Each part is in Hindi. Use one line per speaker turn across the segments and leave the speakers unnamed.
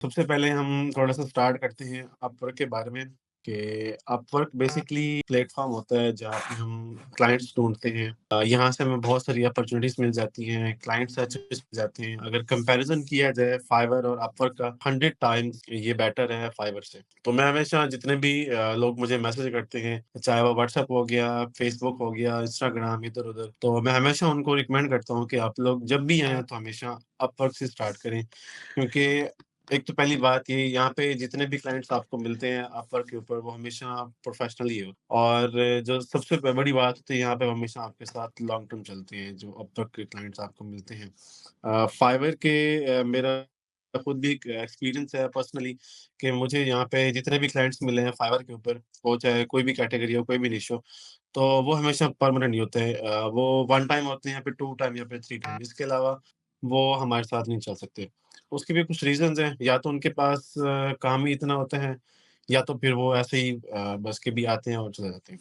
सबसे पहले हम थोड़ा-सा स्टार्ट करते हैं अपवर्क के बारे में कि अपवर्क बेसिकली प्लेटफ़ॉर्म होता है जहाँ पे हम क्लाइंट्स ढूँढते हैं। यहाँ से हमें बहुत सारी अपॉर्च्युनिटीज़ मिल जाती हैं, क्लाइंट सर्चेज़ मिल जाते हैं। अगर कंपैरिज़न किया जाए फाइवर और अपवर्क का 100 टाइम्स ये बेटर है फाइवर से। तो मैं हमेशा जितने भी लोग मुझे मैसेज करते हैं, चाहे वो व्हाट्सएप हो गया, फेसबुक हो गया, इंस्टाग्राम इधर-उधर, तो मैं हमेशा उनको रिकमेंड करता हूँ कि आप लोग जब भी आएँ तो हमेशा अपवर्क से स्टार्ट करें। क्योंकि एक तो पहली बात ये यहाँ पे जितने भी क्लाइंट्स आपको मिलते हैं अपवर्क के ऊपर वो हमेशा प्रोफेशनल ही हो और जो सबसे बड़ी बात होती है यहाँ पे वो हमेशा आपके साथ लॉन्ग टर्म चलते हैं जो अपवर्क के क्लाइंट्स आपको मिलते हैं। फाइवर के मेरा खुद भी एक एक्सपीरियंस है पर्सनली कि मुझे यहाँ पे जितने भी क्लाइंट्स मिले हैं फाइवर के ऊपर, वो चाहे कोई भी कैटेगरी हो, कोई भी निश हो, तो वो हमेशा परमानेंट नहीं होते हैं। वो वन टाइम होते हैं या फिर टू टाइम या फिर थ्री टाइम, इसके अलावा वो हमारे साथ नहीं चल सकते। उसके भी कुछ रीज़न्स हैं, या तो उनके पास काम ही इतना होता है, या तो फिर वो ऐसे ही बस के भी आते हैं और चले जाते हैं।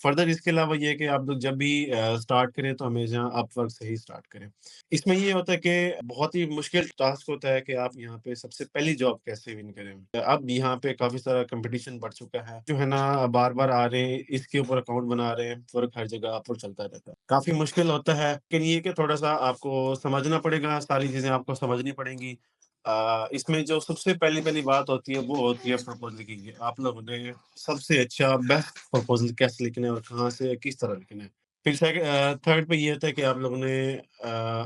फर्दर इसके अलावा ये है कि आप लोग जब भी स्टार्ट करें तो हमेशा अपवर्क से ही स्टार्ट करें। इसमें ये होता है कि बहुत ही मुश्किल टास्क होता है कि आप यहाँ पे सबसे पहली जॉब कैसे विन करें। अब यहाँ पे काफ़ी सारा कॉम्पिटिशन बढ़ चुका है, जो है ना बार-बार आ रहे हैं, इसके ऊपर अकाउंट बना रहे हैं, वर्क हर जगह अपवर्क चलता रहता है। काफ़ी मुश्किल होता है, लेकिन ये कि थोड़ा-सा आपको समझना पड़ेगा, सारी चीज़ें आपको समझनी पड़ेंगी। इसमें जो सबसे पहली-पहली बात होती है, वो होती है प्रपोज़ल की। आप लोगों ने सबसे अच्छा बेस्ट प्रपोज़ल कैसे लिखना है और कहाँ से किस तरह लिखना है। फिर थर्ड पे ये होता है कि आप लोगों ने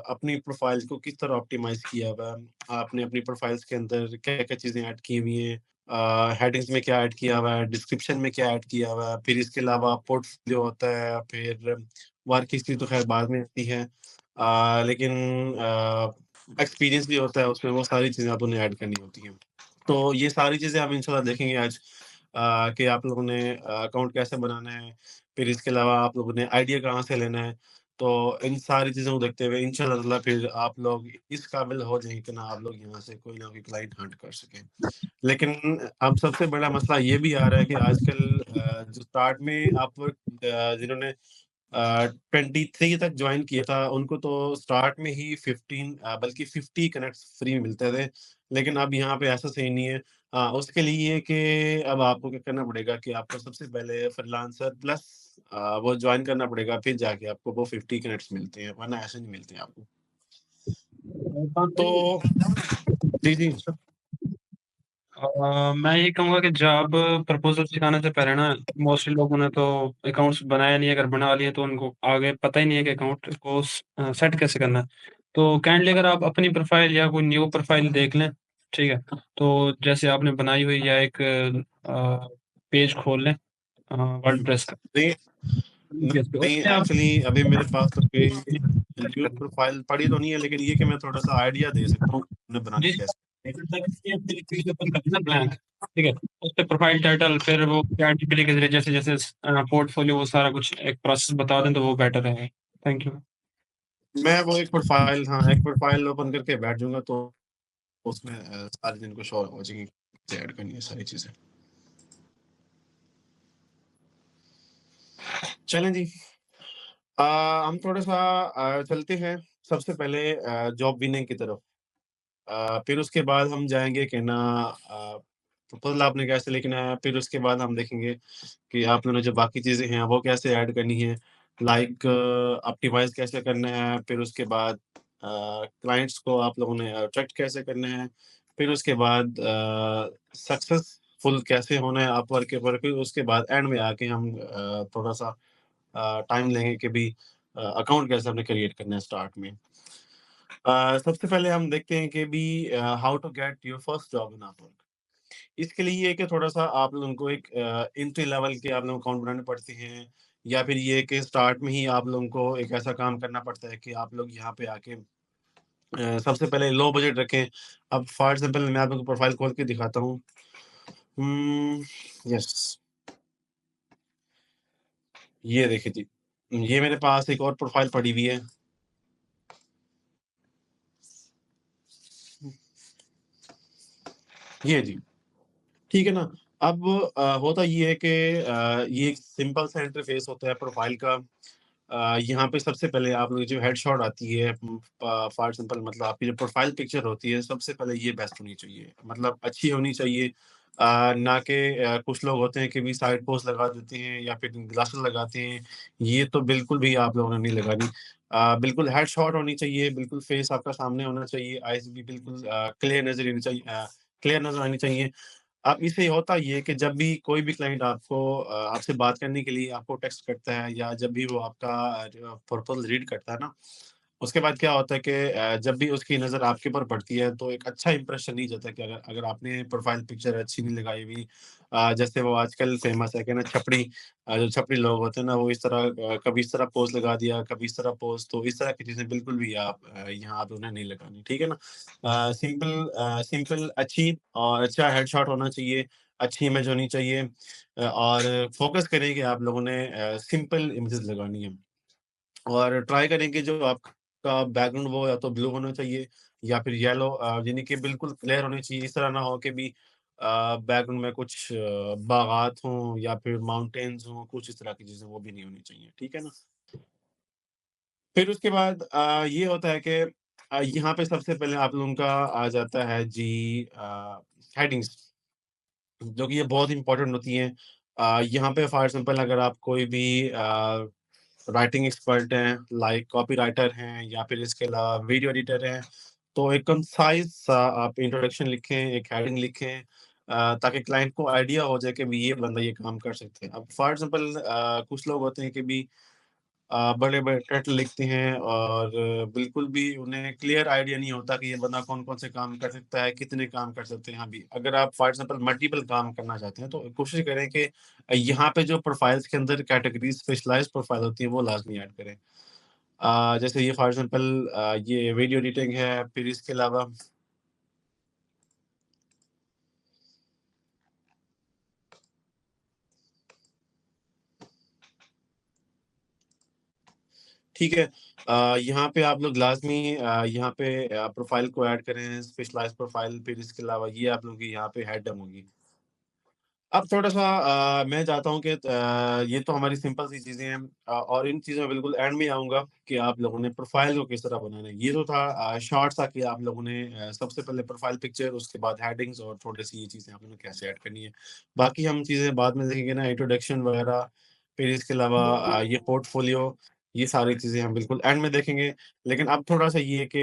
अपनी प्रोफ़ाइल्स को किस तरह ऑप्टिमाइज़ किया हुआ है। आपने अपनी प्रोफ़ाइल्स के अंदर क्या-क्या चीज़ें ऐड की हुई हैं। हेडिंग्स में क्या ऐड किया हुआ है, डिस्क्रिप्शन में क्या ऐड किया हुआ है। फिर इसके अलावा पोर्टफ़ोलियो होता है, फिर वर्क हिस्ट्री तो ख़ैर बाद में आती है। लेकिन एक्सपीरियंस भी होता है उसमें, वो सारी चीज़ें आप लोगों ने ऐड करनी होती हैं। तो ये सारी चीज़ें आप इंशाल्लाह देखेंगे आज कि आप लोगों ने अकाउंट कैसे बनाना है, फिर इसके अलावा आप लोगों ने आइडिया कहाँ से लेना है। तो इन सारी चीज़ों को देखते हुए इंशाल्लाह ताला फिर आप लोग इस काबिल हो जाएँगे कि ना आप लोग यहाँ से कोई ना कोई क्लाइंट हंट कर सकें। लेकिन अब सबसे बड़ा मसला ये भी आ रहा है कि आजकल जो स्टार्ट में जिन्होंने 23 तक जॉइन किया था, उनको तो स्टार्ट में ही बल्कि 50 कनेक्ट्स फ्री मिलते थे। लेकिन अब यहाँ पे ऐसा सीन नहीं है। उसके लिए ये कि अब आपको क्या करना पड़ेगा कि आपको सबसे पहले फ्रीलांसर प्लस वो जॉइन करना पड़ेगा, फिर जाके आपको वो 50 कनेक्ट्स मिलते हैं, वरना ऐसे नहीं मिलते हैं आपको।
बात
तो
सही है।
जी, जी।
मैं ये कहूँगा कि जॉब प्रपोज़ल सिखाने से पहले ना मोस्टली लोगों ने तो अकाउंट्स बनाया नहीं है, अगर बना लिए तो उनको आगे पता ही नहीं है कि अकाउंट को सेट कैसे करना है। तो काइंडली अगर आप अपनी प्रोफ़ाइल या कोई न्यू प्रोफ़ाइल देख लें, ठीक है? तो जैसे आपने बनाई हुई या एक पेज खोल लें वर्डप्रेस का।
नहीं,
ठीक है, तो
नहीं
उसमें आप
एक्चुअली अभी मेरे पास तो कोई न्यू प्रोफ़ाइल पड़ी तो नहीं है, लेकिन ये कि मैं थोड़ा-सा आइडिया दे सकता हूँ, उन्हें बनानी
जी,
कैसे।
पेज ओपन करना है ब्लैंक, ठीक है? उसपे प्रोफ़ाइल टाइटल फिर वो कैटेगरी के ज़रिए जैसे-जैसे पोर्टफ़ोलियो वो सारा कुछ एक प्रोसेस बता दें तो वो बेटर रहेगा। Thank you.
मैं वो एक प्रोफ़ाइल ओपन करके बैठ जाऊँगा तो उसमें सारी दिन को शो हो जाएगी, कैसे ऐड करनी है सारी चीज़ें। चलें जी। हम थोड़ा-सा चलते हैं सबसे पहले जॉब विनिंग की तरफ। फिर उसके बाद हम जाएँगे कि ना प्रपोज़ल आपने कैसे लिखना है, फिर उसके बाद हम देखेंगे कि आप लोगों ने जो बाकी चीज़ें हैं वो कैसे ऐड करनी है। लाइक ऑप्टिमाइज़ कैसे करना है, फिर उसके बाद क्लाइंट्स को आप लोगों ने अट्रैक्ट कैसे करना है, फिर उसके बाद सक्सेसफुल कैसे होना है अपवर्क के ऊपर, फिर उसके बाद एंड में आके हम थोड़ा-सा टाइम लेंगे कि भई अकाउंट कैसे हमने क्रिएट करना है स्टार्ट में। सबसे पहले हम देखते हैं कि how to get your first job in Upwork. इसके लिए ये है कि थोड़ा-सा आप लोगों को एक एंट्री लेवल के आप लोगों को अकाउंट बनाने पड़ते हैं, या फिर ये है कि स्टार्ट में ही आप लोगों को एक ऐसा काम करना पड़ता है कि आप लोग यहाँ पे आके सबसे पहले लो बजट रखें। अब फॉर एग्ज़ाम्पल मैं आप लोगों को प्रोफ़ाइल खोल के दिखाता हूँ। उम, यस, ये देखिए जी। ये मेरे पास एक और प्रोफ़ाइल पड़ी हुई है। ये जी, ठीक है ना? अब होता ये है कि ये एक सिंपल सा इंटरफ़ेस होता है प्रोफ़ाइल का। यहाँ पे सबसे पहले आप लोग जो हेडशॉट आती है फॉर एग्ज़ाम्पल मतलब आपकी जो प्रोफ़ाइल पिक्चर होती है, सबसे पहले ये बेस्ट होनी चाहिए। मतलब अच्छी होनी चाहिए ना कि कुछ लोग होते हैं कि भी साइड पोज़ लगा देते हैं या फिर ग्लासेस लगाते हैं, ये तो बिल्कुल भी आप लोगों ने नहीं लगानी। बिल्कुल हेडशॉट होनी चाहिए, बिल्कुल फेस आपका सामने होना चाहिए, आइज़ भी बिल्कुल क्लियर नज़र आनी चाहिए क्लियर नज़र आनी चाहिए। अब इससे होता ये है कि जब भी कोई भी क्लाइंट आपको आपसे बात करने के लिए आपको टेक्स्ट करता है या जब भी वो आपका जो प्रपोज़ल रीड करता है ना, उसके बाद क्या होता है कि जब भी उसकी नज़र आपके ऊपर पड़ती है तो एक अच्छा इंप्रेशन नहीं जाता कि अगर अगर आपने प्रोफ़ाइल पिक्चर अच्छी नहीं लगाई हुई जैसे वो आजकल फ़ेमस है कि ना छपड़ी जो छपरी लोग होते हैं ना वो इस तरह कभी इस तरह पोज़ लगा दिया, कभी इस तरह पोज़ तो इस तरह की चीज़ें बिल्कुल भी आप यहाँ आप उन्हें नहीं लगानी, ठीक है ना? सिंपल अच्छी और अच्छा हेडशॉट होना चाहिए, अच्छी इमेज होनी चाहिए और फ़ोकस करें कि आप लोगों ने सिंपल इमेजेस लगानी है और ट्राई करें कि जो आपका बैकग्राउंड वो या तो ब्लू होना चाहिए या फिर येलो यानी कि बिल्कुल क्लियर होनी चाहिए। इस तरह ना हो कि भी बैकग्राउंड में कुछ बागात हों या फिर माउंटेन्स हों, कुछ इस तरह की चीज़ें वो भी नहीं होनी चाहिए, ठीक है ना? फिर उसके बाद ये होता है कि यहाँ पे सबसे पहले आप लोगों का आ जाता है जी हेडिंग्स जो कि ये बहुत इम्पोर्टेंट होती हैं। यहाँ पे फॉर एग्ज़ाम्पल अगर आप कोई भी राइटिंग एक्सपर्ट हैं, लाइक कॉपीराइटर हैं या फिर इसके अलावा वीडियो एडिटर हैं, तो एक कंसाइज़ सा आप इंट्रोडक्शन लिखें, एक हेडिंग लिखें ताकि क्लाइंट को आइडिया हो जाए कि भी ये बंदा ये काम कर सकते हैं। अब फॉर एग्ज़ाम्पल कुछ लोग होते हैं कि भी बड़े-बड़े टाइटल लिखते हैं और बिल्कुल भी उन्हें क्लियर आइडिया नहीं होता कि ये बंदा कौन-कौन से काम कर सकता है, कितने काम कर सकते हैं अभी। अगर आप फॉर एग्ज़ाम्पल मल्टीपल काम करना चाहते हैं, तो कोशिश करें कि यहाँ पे जो प्रोफ़ाइल्स के अंदर कैटेगरीज़ स्पेशलाइज़्ड प्रोफ़ाइल होती है, वो लाज़मी ऐड करें। जैसे ये फॉर एग्ज़ाम्पल ये वीडियो एडिटिंग है, फिर इसके अलावा ठीक है। यहाँ पे आप लोग लाज़मी यहाँ पे प्रोफ़ाइल को ऐड करें, स्पेशलाइज़्ड प्रोफ़ाइल, फिर इसके अलावा ये आप लोगों की यहाँ पे हेडम होगी। अब थोड़ा-सा मैं चाहता हूँ कि ये तो हमारी सिंपल सी चीज़ें हैं और इन चीज़ों में बिल्कुल एंड में आऊँगा कि आप लोगों ने प्रोफ़ाइल को किस तरह बनाना है। ये तो था शॉर्ट सा कि आप लोगों ने सबसे पहले प्रोफ़ाइल पिक्चर, उसके बाद हेडिंग्स और थोड़ी-सी ये चीज़ें आप लोगों ने कैसे ऐड करनी है। बाकी हम चीज़ें बाद में देखेंगे ना इंट्रोडक्शन वगैरह, फिर इसके अलावा ये पोर्टफ़ोलियो, ये सारी चीज़ें हम बिल्कुल एंड में देखेंगे। लेकिन अब थोड़ा-सा ये है कि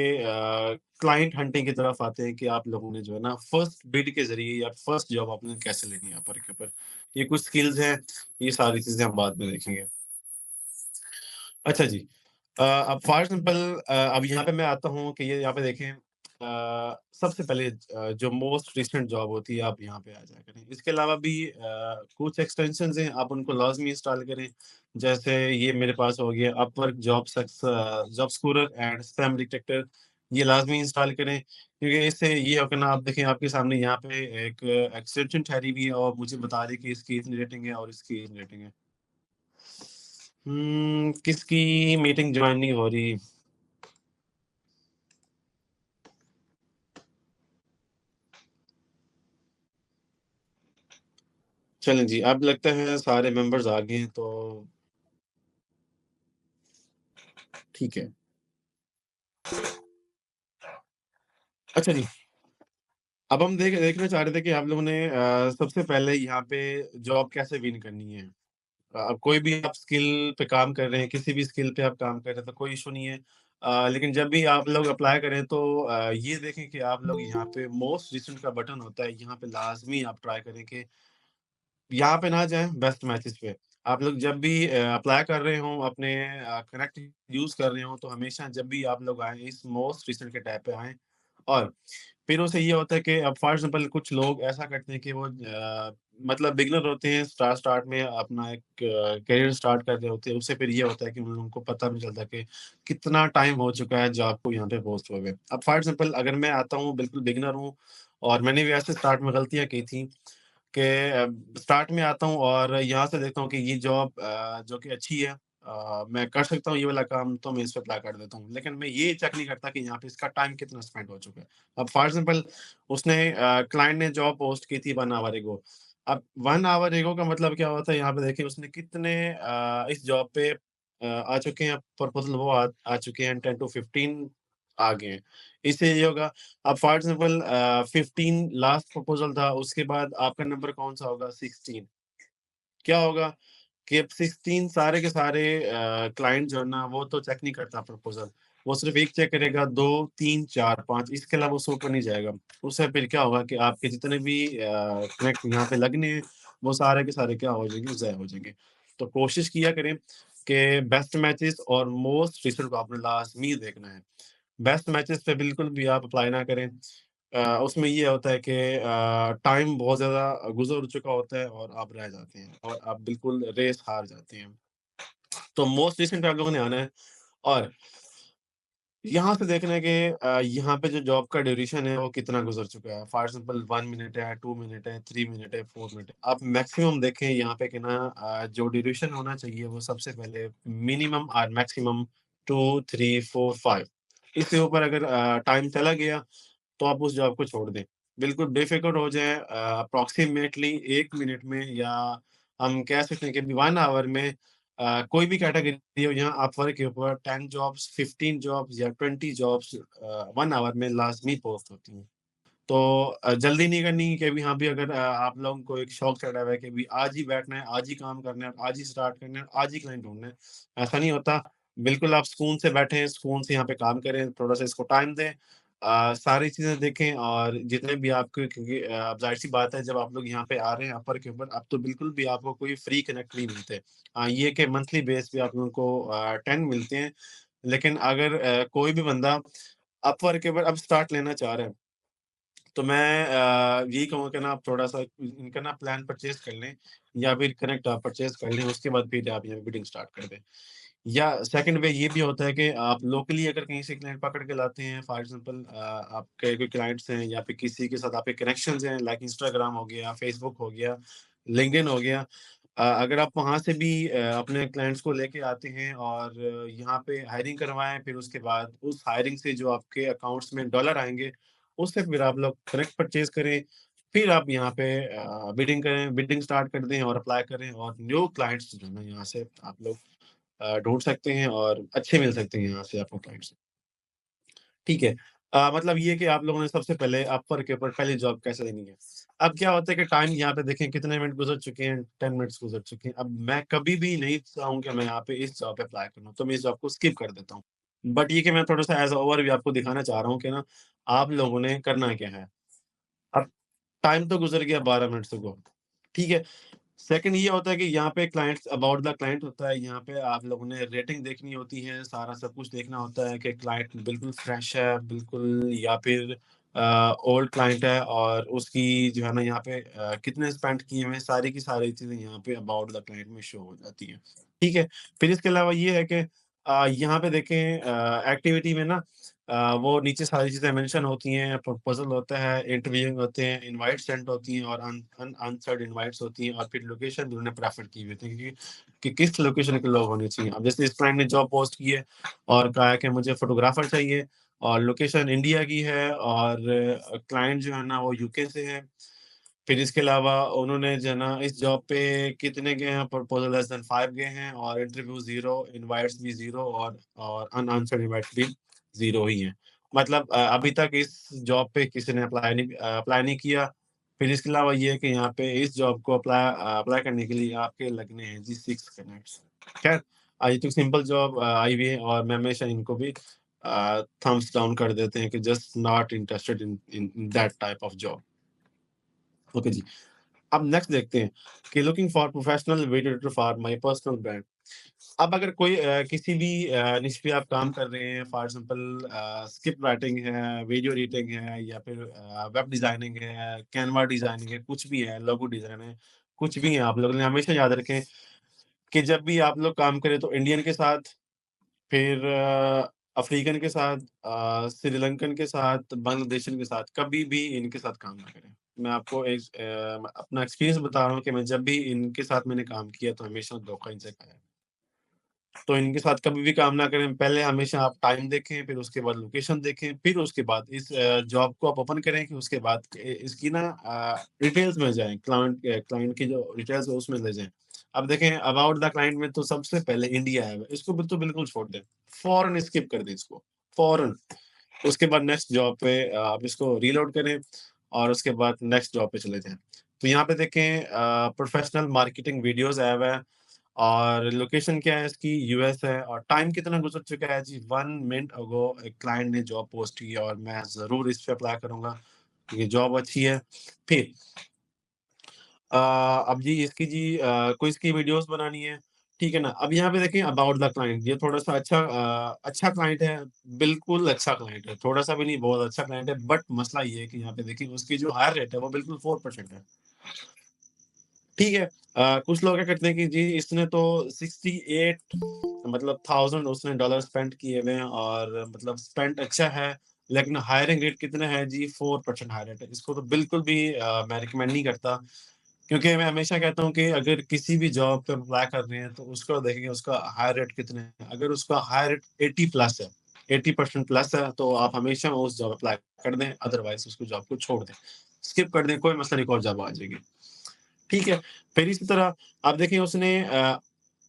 क्लाइंट हंटिंग की तरफ आते हैं कि आप लोगों ने जो है ना फर्स्ट बिड के ज़रिए या फर्स्ट जॉब आपने कैसे लेनी है अपवर के ऊपर। ये कुछ स्किल्स हैं, ये सारी चीज़ें हम बाद में देखेंगे। अच्छा जी। अब फॉर एग्ज़ाम्पल अब यहाँ पे मैं आता हूँ कि ये यहाँ पे देखें सबसे पहले जो मोस्ट रिसेंट जॉब होती है आप यहाँ पे आ जाया करें। इसके अलावा भी कुछ एक्सटेंशंस हैं आप उनको लाज़मी इंस्टॉल करें। जैसे ये मेरे पास हो गया Upwork job scorer and spam detector ये लाज़मी इंस्टॉल करें क्योंकि इससे ये होगा ना आप देखें आपके सामने यहाँ पे एक एक्सटेंशन ठहरी हुई है और मुझे बता रही है कि इसकी इतनी रेटिंग है और इसकी इतनी रेटिंग है। किसकी मीटिंग जॉइन नहीं हो रही? चलें जी, अब लगता है सारे मेंबर्स आ गए हैं तो ठीक है। अच्छा जी, अब हम देखना चाह रहे थे कि आप लोगों ने सबसे पहले यहाँ पे जॉब कैसे विन करनी है। अब कोई भी आप स्किल पे काम कर रहे हैं, किसी भी स्किल पे आप काम कर रहे हैं तो कोई इश्यू नहीं है। लेकिन जब भी आप लोग अप्लाई करें तो ये देखें कि आप लोग यहाँ पे मोस्ट रिसेंट का बटन होता है, यहाँ पे लाज़मी आप ट्राई करें कि यहाँ पे ना जाएँ बेस्ट मैचेस पे। आप लोग जब भी अप्लाई कर रहे हों, अपने कनेक्ट यूज़ कर रहे हों, तो हमेशा जब भी आप लोग आएँ, इस मोस्ट रिसेंट के टैब पे आएँ और फिर उससे ये होता है कि अब फॉर एग्ज़ाम्पल कुछ लोग ऐसा करते हैं कि वो मतलब बिगिनर होते हैं, स्टार्ट में अपना एक करियर स्टार्ट कर रहे होते हैं। उससे फिर ये होता है कि उन लोगों को पता नहीं चलता कि कितना टाइम हो चुका है जॉब को यहाँ पे पोस्ट हुए हुए। अब फॉर एग्ज़ाम्पल अगर मैं आता हूँ, बिल्कुल बिगिनर हूँ और मैंने भी ऐसे स्टार्ट में गलतियाँ की थी कि स्टार्ट में आता हूँ और यहाँ से देखता हूँ कि ये जॉब जो कि अच्छी है मैं कर सकता हूँ ये वाला काम तो मैं इस पे अप्लाई कर देता हूँ। लेकिन मैं ये चेक नहीं करता कि यहाँ पे इसका टाइम कितना स्पेंड हो चुका है। अब फॉर एग्ज़ाम्पल उसने क्लाइंट ने जॉब पोस्ट की थी 1 आवर एगो। अब 1 आवर एगो का मतलब क्या होता है यहाँ पे देखिए उसने कितने इस जॉब पे आ चुके हैं, प्रपोज़ल वो आ चुके हैं, 10 टू 15 आ गए हैं। इससे ये होगा, अब फॉर एग्ज़ाम्पल 15 लास्ट प्रपोज़ल था, उसके बाद आपका नंबर कौन-सा होगा? 16। क्या होगा कि अब 16 सारे के सारे क्लाइंट जो है ना, वो तो चेक नहीं करता प्रपोज़ल। वो सिर्फ़ एक चेक करेगा, 2, 3, 4, 5, इसके अलावा उससे ऊपर नहीं जाएगा। उससे फिर क्या होगा कि आपके जितने भी कनेक्ट यहाँ पे लगने हैं, वो सारे के सारे क्या हो जाएँगे? ज़ाया हो जाएँगे। तो कोशिश किया करें कि बेस्ट मैचेज़ और मोस्ट रिसेंट को आपने लाज़मी देखना है। बेस्ट मैचेज़ पे बिल्कुल भी आप अप्लाई ना करें। उसमें ये होता है कि टाइम बहुत ज़्यादा गुज़र चुका होता है और आप रह जाते हैं और आप बिल्कुल रेस हार जाते हैं। तो मोस्ट रिसेंट आप लोगों ने आना है और यहाँ से देखना है कि यहाँ पे जो जॉब का ड्यूरेशन है वो कितना गुज़र चुका है। फॉर एग्ज़ाम्पल 1 मिनट है, 2 मिनट है, 3 मिनट है, 4 मिनट है। आप मैक्सिमम देखें यहाँ पे कि ना जो ड्यूरेशन होना चाहिए वो सबसे पहले मिनिमम और मैक्सिमम 2, 3, 4, 5 इससे ऊपर अगर टाइम चला गया तो आप उस जॉब को छोड़ दें। बिल्कुल बेफ़िक्र हो जाएँ अप्रॉक्सिमेटली 1 मिनट में या हम कह सकते हैं कि 1 आवर में कोई भी कैटेगरी हो यहाँ अपवर्क के ऊपर 10 जॉब्स, 15 जॉब्स या 20 जॉब्स 1 आवर में लाज़मी पोस्ट होती हैं। तो जल्दी नहीं करनी कि अभी हाँ, भी अगर आप लोगों को एक शौक चढ़ा हुआ है कि अभी आज ही बैठना है, आज ही काम करना है, आज ही स्टार्ट करना है, आज ही क्लाइंट ढूँढना है, ऐसा नहीं होता। बिल्कुल आप सुकून से बैठें, सुकून से यहाँ पे काम करें, थोड़ा-सा इसको टाइम दें। सारी चीज़ें देखें और जितने भी आपके क्योंकि अब ज़ाहिर-सी बात है जब आप लोग यहाँ पे आ रहे हैं अपर के ऊपर, अब तो बिल्कुल भी आपको कोई फ्री कनेक्ट नहीं मिलते। ये कि मंथली बेस पे आप लोगों को 10 मिलते हैं, लेकिन अगर कोई भी बंदा अपवर्क के ऊपर अब स्टार्ट लेना चाह रहा है तो मैं यही कहूँगा कि ना आप थोड़ा-सा इनका ना प्लान परचेज़ कर लें या फिर कनेक्ट आप परचेज़ कर लें, उसके बाद फिर आप यहाँ बिडिंग स्टार्ट कर दें। या सेकंड वे ये भी होता है कि आप लोकली अगर कहीं से क्लाइंट पकड़ के लाते हैं, फॉर एग्ज़ाम्पल आपके कोई क्लाइंट्स हैं या फिर किसी के साथ आपके कनेक्शंस हैं, लाइक इंस्टाग्राम हो गया, फेसबुक हो गया, लिंक्डइन हो गया। अगर आप वहाँ से भी अपने क्लाइंट्स को लेके आते हैं और यहाँ पे हायरिंग करवाएँ, फिर उसके बाद उस हायरिंग से जो आपके अकाउंट्स में डॉलर आएँगे, उससे फिर आप लोग डायरेक्ट परचेज़ करें। फिर आप यहाँ पे बिडिंग करें, बिडिंग स्टार्ट कर दें और अप्लाई करें और न्यू क्लाइंट्स जो है ना यहाँ से आप लोग ढूँढ सकते हैं और अच्छे मिल सकते हैं यहाँ से आपको क्लाइंट्स। ठीक है। मतलब ये है कि आप लोगों ने सबसे पहले अपवर्क के ऊपर पहली जॉब कैसे लेनी है। अब क्या होता है कि टाइम यहाँ पे देखें कितने मिनट गुज़र चुके हैं, 10 मिनट्स गुज़र चुके हैं। अब मैं कभी भी नहीं चाहूँगा मैं यहाँ पे इस जॉब पे अप्लाई करूँ, तो मैं इस जॉब को स्किप कर देता हूँ। बट ये कि मैं थोड़ा-सा एज़ अ ओवरव्यू आपको दिखाना चाह रहा हूँ कि ना, आप लोगों ने करना क्या है। अब टाइम तो गुज़र गया 12 मिनट से गो, ठीक है। सेकंड ये होता है कि यहाँ पे क्लाइंट्स अबाउट द क्लाइंट होता है, यहाँ पे आप लोगों ने रेटिंग देखनी होती है, सारा सब कुछ देखना होता है कि क्लाइंट बिल्कुल फ्रेश है, बिल्कुल या फिर ओल्ड क्लाइंट है और उसकी जो है ना यहाँ पे कितने स्पेंड किए हुए हैं, सारी की सारी चीज़ें यहाँ पे अबाउट द क्लाइंट में शो हो जाती हैं, ठीक है। फिर इसके अलावा ये है कि यहाँ पे देखें एक्टिविटी में ना वो नीचे सारी चीज़ें मेंशन होती हैं, प्रपोज़ल होता है, इंटरव्यू होते हैं, इनवाइट सेंड होती हैं और अनसेंड इनवाइट्स होती हैं और फिर लोकेशन भी उन्होंने प्रेफ़र की हुई होती है कि किस लोकेशन के लोग होने चाहिए। अब जैसे इस क्लाइंट ने जॉब पोस्ट की है और कहा है कि मुझे फ़ोटोग्राफ़र चाहिए और लोकेशन इंडिया की है और क्लाइंट जो है ना वो यूके से है। फिर इसके अलावा उन्होंने जो है ना इस जॉब पे कितने गए हैं, प्रपोज़ल लेस दैन 5 गए हैं और इंटरव्यू 0, इनवाइट्स भी 0 और अनआंसर्ड इनवाइट्स भी 0 ही हैं। मतलब अभी तक इस जॉब पे किसी ने अप्लाई नहीं किया। फिर इसके अलावा ये है कि यहाँ पे इस जॉब को अप्लाई करने के लिए आपके लगने हैं जी 6 मिनट्स। खैर ये तो सिंपल जॉब आई हुई है और मैं हमेशा इनको भी थम्स डाउन कर देते हैं कि just not interested in that type of job. Okay जी। अब नेक्स्ट देखते हैं कि looking for professional video editor for my personal brand. अब अगर कोई किसी भी निश पे आप काम कर रहे हैं, फॉर एग्जांपल स्क्रिप्ट राइटिंग है, वीडियो एडिटिंग है या फिर वेब डिज़ाइनिंग है, कैनवा डिज़ाइनिंग है, कुछ भी है, लोगो डिज़ाइन है, कुछ भी है, आप लोगों ने हमेशा याद रखें कि जब भी आप लोग काम करें तो इंडियन के साथ, फिर अफ्रीकन के साथ, श्रीलंकन के साथ, बांग्लादेशियन के साथ, कभी भी इनके साथ काम ना करें। मैं आपको एक अपना एक्सपीरियंस बता रहा हूँ कि मैं जब भी इनके साथ मैंने काम किया तो हमेशा धोखा इनसे खाया है। तो इनके साथ कभी भी काम ना करें, पहले हमेशा आप टाइम देखें, फिर उसके बाद लोकेशन देखें, फिर उसके बाद इस जॉब को आप ओपन करें कि उसके बाद इसकी ना डिटेल्स में जाएँ, क्लाइंट की जो डिटेल्स है उसमें ले जाएँ। अब देखें अबाउट द क्लाइंट में तो सबसे पहले इंडिया है, इसको तो बिल्कुल छोड़ दें, फ़ौरन स्किप कर दें इसको, फ़ौरन। उसके बाद नेक्स्ट जॉब पे आप इसको रीलोड करें और उसके बाद नेक्स्ट जॉब पे चले जाएँ। तो यहाँ पे देखें प्रोफ़ेशनल मार्केटिंग वीडियोज़ आया हुआ है और लोकेशन क्या है इसकी यूएस है और टाइम कितना गुज़र चुका है जी 1 मिनट अगो एक क्लाइंट ने जॉब पोस्ट की है और मैं ज़रूर इस पे अप्लाई करूँगा, ये जॉब अच्छी है। फिर अब जी इसकी जी क्विज़ की वीडियोज़ बनानी है, ठीक है ना? अब यहाँ पे देखिए अबाउट द क्लाइंट ये थोड़ा-सा अच्छा क्लाइंट है, बिल्कुल अच्छा क्लाइंट है, थोड़ा-सा भी नहीं बहुत अच्छा क्लाइंट है, बट मसला ये है कि यहाँ पे देखिए उसकी जो हायर रेट है वो बिल्कुल 4% है। ठीक है। कुछ लोग क्या करते हैं कि जी इसने तो 68 मतलब 1000 उसने डॉलर स्पेंड किए हुए हैं और मतलब स्पेंड अच्छा है, लेकिन हायरिंग रेट कितना है जी 4% हायर रेट है। इसको तो बिल्कुल भी मैं रिकमेंड नहीं करता, क्योंकि मैं हमेशा कहता हूँ कि अगर किसी भी जॉब पे अप्लाई कर रहे हैं तो उसको देखेंगे उसका हायर रेट कितना है। अगर उसका हायर रेट 80 प्लस है, 80% प्लस है तो आप हमेशा उस जॉब अप्लाई कर दें, अदरवाइज़ उसको जॉब को छोड़ दें। स्किप कर दें, कोई मसला नहीं, एक और जॉब आ जाएगी। ठीक है। फिर इसी तरह आप देखिए उसने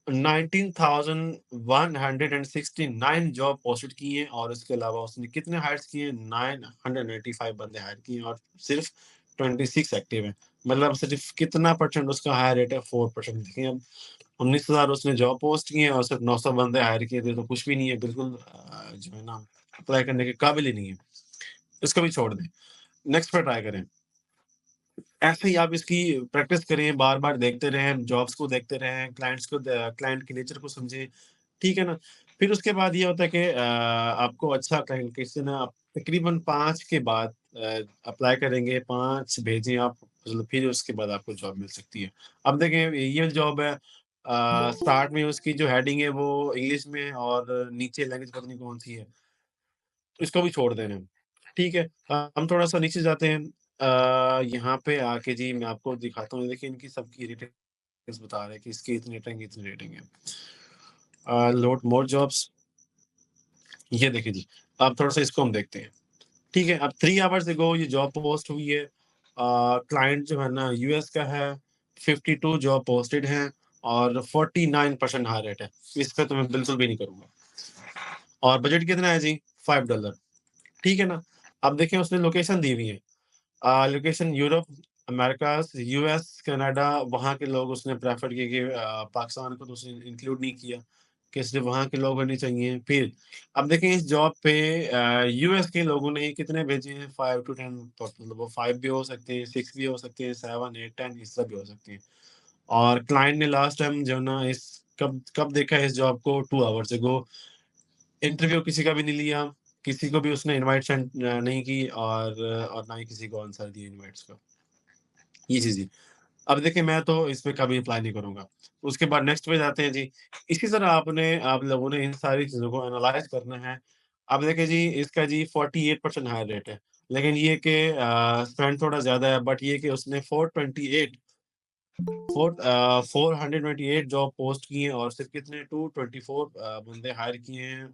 19,169 जॉब पोस्टेड की हैं और इसके अलावा उसने कितने हायर्स किए हैं? 985 बंदे हायर किए हैं और सिर्फ़ 26 एक्टिव हैं। मतलब सिर्फ़ कितना परसेंट उसका हायर रेट है? 4% देखिए अब 19,000 उसने जॉब पोस्ट की हैं और सिर्फ़ 900 बंदे हायर किए थे, तो कुछ भी नहीं है, बिल्कुल जो है ना अप्लाई करने के काबिल ही नहीं है। इसको भी छोड़ दें, नेक्स्ट पे ट्राई करें। ऐसे ही आप इसकी प्रैक्टिस करें, बार-बार देखते रहें, जॉब्स को देखते रहें, क्लाइंट के नेचर को समझें, ठीक है ना? फिर उसके बाद ये होता है कि आपको अच्छा क्लाइंट किसी ना आप तकरीबन 5 के बाद अप्लाई करेंगे, 5 भेजें आप, मतलब फिर उसके बाद आपको जॉब मिल सकती है। अब देखें ये जॉब है स्टार्ट में उसकी जो हेडिंग है वो इंग्लिश में है और नीचे लैंग्वेज पता नहीं कौन-सी है, इसको भी छोड़ देना है, ठीक है? हम थोड़ा-सा नीचे जाते हैं। यहाँ पे आके जी मैं आपको दिखाता हूँ, देखिए इनकी सबकी रेटिंग्स बता रहे हैं कि इसकी इतनी रेटिंग है। लोड मोर जॉब्स, ये देखिए जी, अब थोड़ा-सा इसको हम देखते हैं, ठीक है? अब 3 आवर्स अगो ये जॉब पोस्ट हुई है। क्लाइंट जो है ना यूएस का है, 52 जॉब पोस्टेड हैं और 49% हायर रेट है। इस पे तो मैं बिल्कुल भी नहीं करूँगा और बजट कितना है जी? $5, ठीक है ना? अब देखिए उसने लोकेशन दी हुई है। Location Europe, America's, US, Canada, वहाँ के लोग उसने प्रेफ़र किए कि पाकिस्तान को तो उसने इंक्लूड नहीं किया, कि सिर्फ़ वहाँ के लोग होने चाहिए। फिर अब देखें इस जॉब पे यूएस के लोगों ने कितने भेजे हैं 5 टू 10, तो मतलब वो 5 भी हो सकते हैं, 6 भी हो सकते हैं, 7, 8, 10 इस तरह भी हो सकते हैं। और क्लाइंट ने लास्ट टाइम जो है ना इस कब कब देखा है इस जॉब को 2 आवर्स अगो। इंटरव्यू किसी का भी नहीं लिया, किसी को भी उसने इनवाइट नहीं की और ना ही किसी को आंसर दिए इनवाइट्स का। ये चीज़ थी। अब देखिए मैं तो इस पे कभी अप्लाई नहीं करूँगा। उसके बाद नेक्स्ट पे जाते हैं जी। इसी तरह आप लोगों ने इन सारी चीज़ों को एनालाइज़ करना है। अब देखिए जी इसका जी 48% हायर रेट है। लेकिन ये कि स्पेंड थोड़ा ज़्यादा है, बट ये कि उसने 428 जॉब पोस्ट की हैं और सिर्फ़ कितने 224 बंदे हायर किए हैं।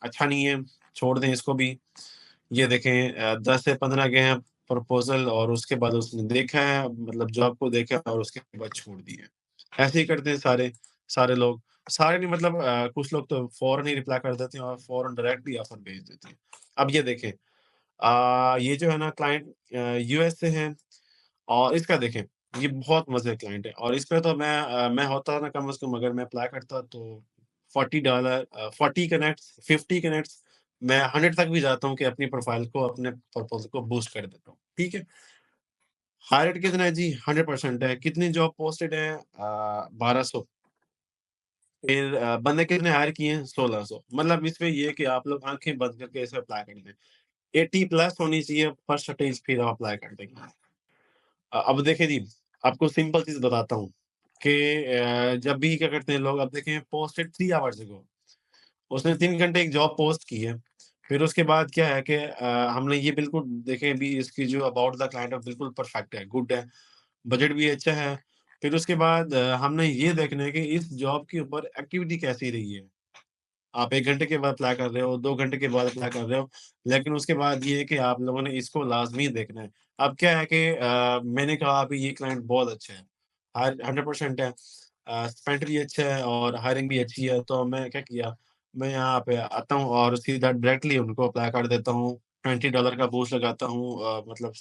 अच्छा नहीं है, छोड़ दें इसको भी। ये देखें 10 से 15 गए हैं प्रपोज़ल और उसके बाद उसने देखा है, मतलब जॉब को देखा और उसके बाद छोड़ दिए। ऐसे ही करते हैं सारे लोग। सारे नहीं, मतलब कुछ लोग तो फ़ौरन ही रिप्लाई कर देते हैं और फ़ौरन डायरेक्टली ऑफ़र भेज देते हैं। अब ये देखें ये जो है ना क्लाइंट यूएस से है और इसका देखें, ये बहुत मज़े का क्लाइंट है और इस पे तो मैं होता ना कम से कम अगर मैं अप्लाई करता तो $40 40 कनेक्ट्स, 50 कनेक्ट्स, मैं 100 तक भी जाता हूँ कि अपनी प्रोफ़ाइल को, अपने प्रपोज़ल को बूस्ट कर देता हूँ, ठीक है? हायर रेट कितना है जी? 100% है। कितनी जॉब पोस्टेड है? 1200। फिर बंदे कितने हायर किए हैं? 1600। मतलब इसमें ये है कि आप लोग आँखें बंद करके इसे अप्लाई कर दें। 80 प्लस होनी चाहिए परसेंटेज, फिर आप अप्लाई कर देंगे। अब देखिए जी, आपको सिंपल चीज़ बताता हूँ कि जब भी क्या करते हैं लोग, अब देखें पोस्टेड 3 आवर्स अगो, उसने 3 घंटे एक जॉब पोस्ट की है। फिर उसके बाद क्या है कि हमने ये बिल्कुल देखें भी इसकी जो अबाउट द क्लाइंट है बिल्कुल परफेक्ट है, गुड है, बजट भी अच्छा है। फिर उसके बाद हमने ये देखना है कि इस जॉब के ऊपर एक्टिविटी कैसी रही है। आप 1 घंटे के बाद अप्लाई कर रहे हो, 2 घंटे के बाद अप्लाई कर रहे हो, लेकिन उसके बाद ये है कि आप लोगों ने इसको लाज़मी देखना है। अब क्या है कि मैंने कहा अभी ये क्लाइंट बहुत अच्छा है, हर 100% है। स्पेंड भी अच्छा है और हायरिंग भी अच्छी है, तो मैं क्या किया, मैं यहाँ पे आता हूँ और सीधा डायरेक्टली उनको अप्लाई कर देता हूँ। $20 का बूस्ट लगाता हूँ, मतलब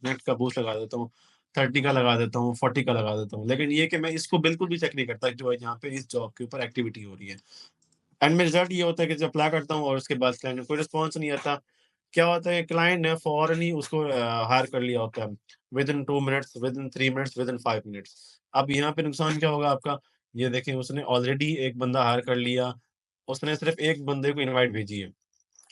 नेट का बूस्ट लगा देता हूँ, 30 का लगा देता हूँ, 40 का लगा देता हूँ। लेकिन ये कि मैं इसको बिल्कुल भी चेक नहीं करता जो यहाँ पे इस जॉब के ऊपर एक्टिविटी हो रही है। एंड में रिज़ल्ट ये होता है कि जब अप्लाई करता हूँ और उसके बाद क्लाइंट का कोई रिस्पॉन्स नहीं आता। क्या होता है, क्लाइंट ने फ़ौरन ही उसको हायर कर लिया होता है, within 2 minutes, within 3 minutes, within 5 minutes. अब यहाँ पे नुकसान क्या होगा आपका, ये देखें उसने ऑलरेडी एक बंदा हायर कर लिया, उसने सिर्फ़ एक बंदे को इनवाइट भेजी है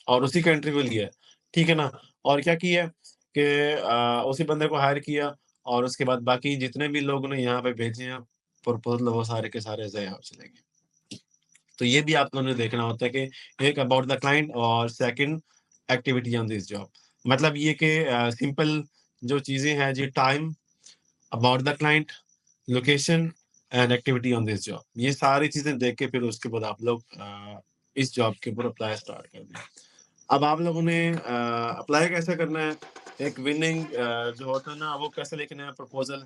और उसी का इंटरव्यू लिया है, ठीक है ना? और क्या किया है कि उसी बंदे को हायर किया और उसके बाद बाकी जितने भी लोग ने यहाँ पे भेजे हैं प्रपोज़ल, वो सारे के सारे ज़ाया चले गए। तो ये भी आप लोगों ने देखना होता है कि एक अबाउट द क्लाइंट और second activity on this job. मतलब ये कि सिंपल जो चीज़ें हैं जी, time, about the client, location and activity on this job. ये सारी चीज़ें देख के फिर उसके बाद आप लोग इस जॉब के ऊपर अप्लाई स्टार्ट कर दें। अब आप लोगों ने अप्लाई कैसे करना है? एक विनिंग जो होता है ना, वो कैसे लिखना है प्रपोज़ल,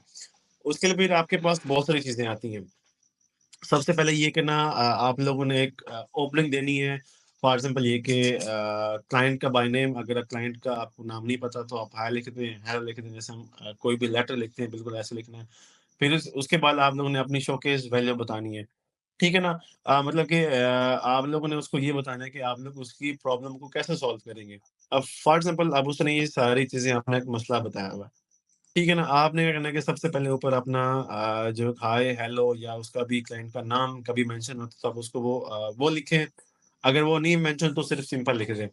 उसके लिए फिर आपके पास बहुत सारी चीज़ें आती हैं। सबसे पहले ये कि ना आप लोगों ने एक ओपनिंग देनी है। फॉर एग्ज़ाम्पल ये कि क्लाइंट का बाय नेम, अगर क्लाइंट का आपको नाम नहीं पता तो आप हाय लिख दें, हेलो लिख दें, जैसे हम कोई भी लेटर लिखते हैं बिल्कुल ऐसे लिखना है। फिर उसके बाद आप लोगों ने अपनी शोकेस वैल्यू बतानी है, ठीक है ना? मतलब कि आप लोगों ने उसको ये बताना है कि आप लोग उसकी प्रॉब्लम को कैसे सॉल्व करेंगे। अब फॉर एग्ज़ाम्पल अब उसने ये सारी चीज़ें अपना एक मसला बताया हुआ है। ठीक है ना? आपने क्या करना है कि सबसे पहले ऊपर अपना जो हाय, हेलो या उसका भी क्लाइंट का नाम कभी मेंशन हो तो आप उसको वो लिखें। अगर वो नहीं मेंशन तो सिर्फ़ सिंपल लिख दें।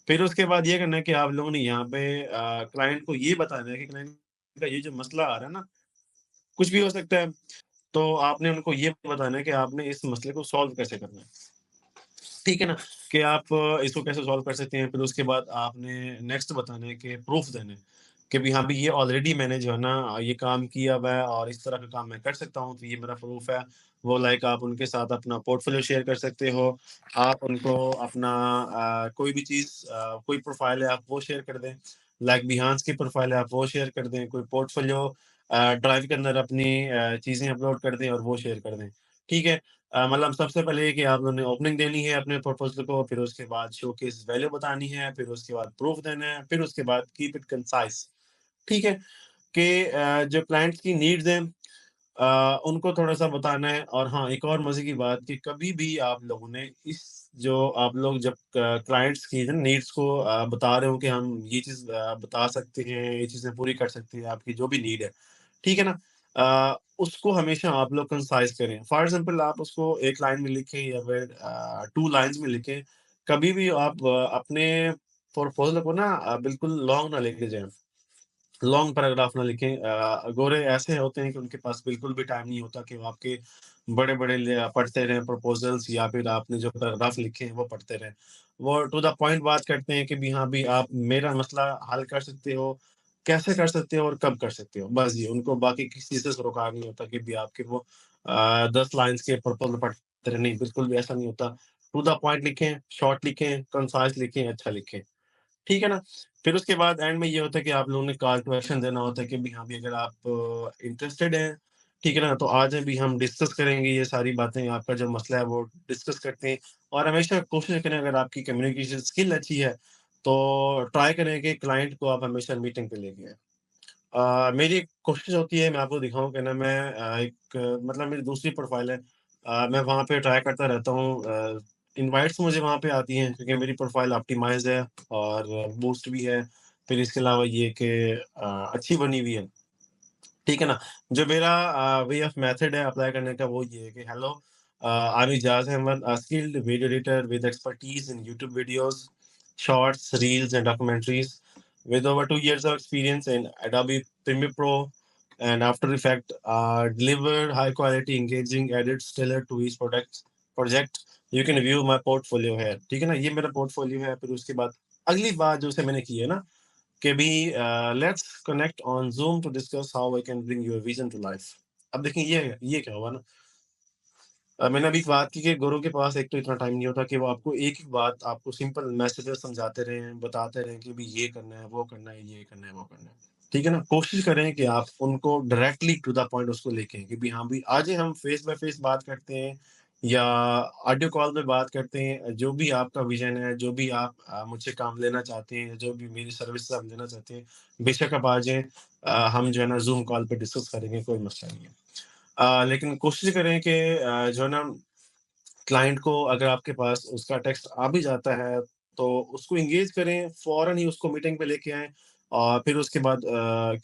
फिर उसके बाद ये करना है कि आप लोगों ने यहाँ पे क्लाइंट को ये बताना है कि क्लाइंट का ये जो मसला आ रहा है ना, कुछ भी हो सकता है। तो आपने उनको ये बताना है कि आपने इस मसले को सॉल्व कैसे करना है। ठीक है ना? कि आप इसको कैसे सॉल्व कर सकते हैं। फिर उसके बाद आपने नेक्स्ट बताना है कि प्रूफ़ देने हैं कि भई हाँ, भई ये ऑलरेडी मैंने जो है ना ये काम किया हुआ है और इस तरह का काम मैं कर सकता हूँ, तो ये मेरा प्रूफ़ है। वो लाइक आप उनके साथ अपना पोर्टफ़ोलियो शेयर कर सकते हो। आप उनको अपना कोई भी चीज़ कोई प्रोफ़ाइल है आप वो शेयर कर दें। लाइक बिहेंस की प्रोफ़ाइल है आप वो शेयर कर दें। कोई पोर्टफ़ोलियो ड्राइव के अंदर अपनी चीज़ें अपलोड कर दें और वो शेयर कर दें। ठीक है? मतलब सबसे पहले ये कि आप लोगों ने ओपनिंग देनी है अपने प्रपोज़ल को, फिर उसके बाद शोकेस वैल्यू बतानी है, फिर उसके बाद प्रूफ देना है, फिर उसके बाद कीप इट कंसाइज़। ठीक है? कि जो क्लाइंट्स की नीड्स हैं उनको थोड़ा-सा बताना है। और हाँ, एक और मज़े की बात कि कभी भी आप लोगों ने इस जो आप लोग जब क्लाइंट्स की ना नीड्स को बता रहे हो कि हम ये चीज़ बता सकते हैं, ये चीज़ें पूरी कर सकते हैं, आपकी जो भी नीड है, ठीक है ना? उसको हमेशा आप लोग कंसाइज़ करें। फॉर एग्ज़ाम्पल आप उसको 1 लाइन में लिखें या फिर 2 लाइन्स में लिखें। कभी भी आप अपने प्रपोज़ल को ना बिल्कुल लॉन्ग ना लेके जाएँ। लॉन्ग पैराग्राफ ना लिखें। गोरे ऐसे होते हैं कि उनके पास बिल्कुल भी टाइम नहीं होता कि वो आपके बड़े-बड़े पढ़ते रहें प्रपोज़ल्स या फिर आपने जो पैराग्राफ लिखे हैं वो पढ़ते रहें। वो टू द पॉइंट बात करते हैं कि भी हाँ, भी आप मेरा मसला हल कर सकते हो, कैसे कर सकते हो और कब कर सकते हो। बस ये उनको बाकी किसी चीज़ से सरोकार नहीं होता कि भी आपके वो 10 लाइन्स के प्रपोज़ल पढ़ते रहें, नहीं बिल्कुल भी ऐसा नहीं होता। टू द पॉइंट लिखें, शॉर्ट लिखें, कंसाइज़ लिखें, अच्छा लिखें। ठीक है ना? फिर उसके बाद एंड में ये होता है कि आप लोगों ने कॉल टू एक्शन देना होता है कि भई हाँ, भई अगर आप इंटरेस्टेड हैं, ठीक है ना? तो आ जाएँ, भी हम डिस्कस करेंगे ये सारी बातें, आपका जो मसला है वो डिस्कस करते हैं। और हमेशा कोशिश करें, अगर आपकी कम्युनिकेशन स्किल अच्छी है, तो ट्राई करें कि क्लाइंट को आप हमेशा मीटिंग पे लेके आएँ। मेरी एक कोशिश होती है, मैं आपको दिखाऊँ कि ना मैं मतलब मेरी दूसरी प्रोफ़ाइल है। मैं वहाँ पे ट्राई करता रहता हूँ। इनवाइट्स मुझे वहाँ पे आती हैं क्योंकि मेरी प्रोफ़ाइल ऑप्टिमाइज़ है और बूस्ट भी है। फिर इसके अलावा ये कि अच्छी बनी हुई है। ठीक है ना? जो मेरा वे ऑफ मेथड है अप्लाई करने का, वो ये है कि hello, I am Ijaz Ahmed, a skilled video editor with expertise in YouTube videos, shorts, reels and documentaries with over 2 years of experience in Adobe Premiere Pro and After Effects, deliver high quality, engaging edits tailored to each project. You can view my portfolio here. ठीक है ना? ये मेरा पोर्टफोलियो है। फिर उसके बाद अगली बात जो उसे मैंने की है ना कि भी let's connect on Zoom to discuss how I can bring your vision to life. अब देखिए ये क्या हुआ ना, मैंने अभी बात की कि गुरु के पास एक तो इतना टाइम नहीं होता कि वो आपको एक-एक बात आपको सिंपल मैसेज में समझाते रहें, बताते रहें कि भई ये करना है, वो करना है, ये करना है, वो करना है। ठीक है ना? कोशिश करें कि आप उनको डायरेक्टली टू द पॉइंट उसको लेके आएँ कि भई हाँ, भई आज ही हम फेस बाय फेस बात करते हैं या ऑडियो कॉल पे बात करते हैं, जो भी आपका विज़न है, जो भी आप मुझसे काम लेना चाहते हैं, जो भी मेरी सर्विस आप लेना चाहते हैं, बेशक आप आ जाएँ। हम जो है ना ज़ूम कॉल पे डिस्कस करेंगे, कोई मसला नहीं है। लेकिन कोशिश करें कि जो है ना क्लाइंट को अगर आपके पास उसका टेक्स्ट आ भी जाता है, तो उसको एंगेज करें, फ़ौरन ही उसको मीटिंग पे लेके आएँ और फिर उसके बाद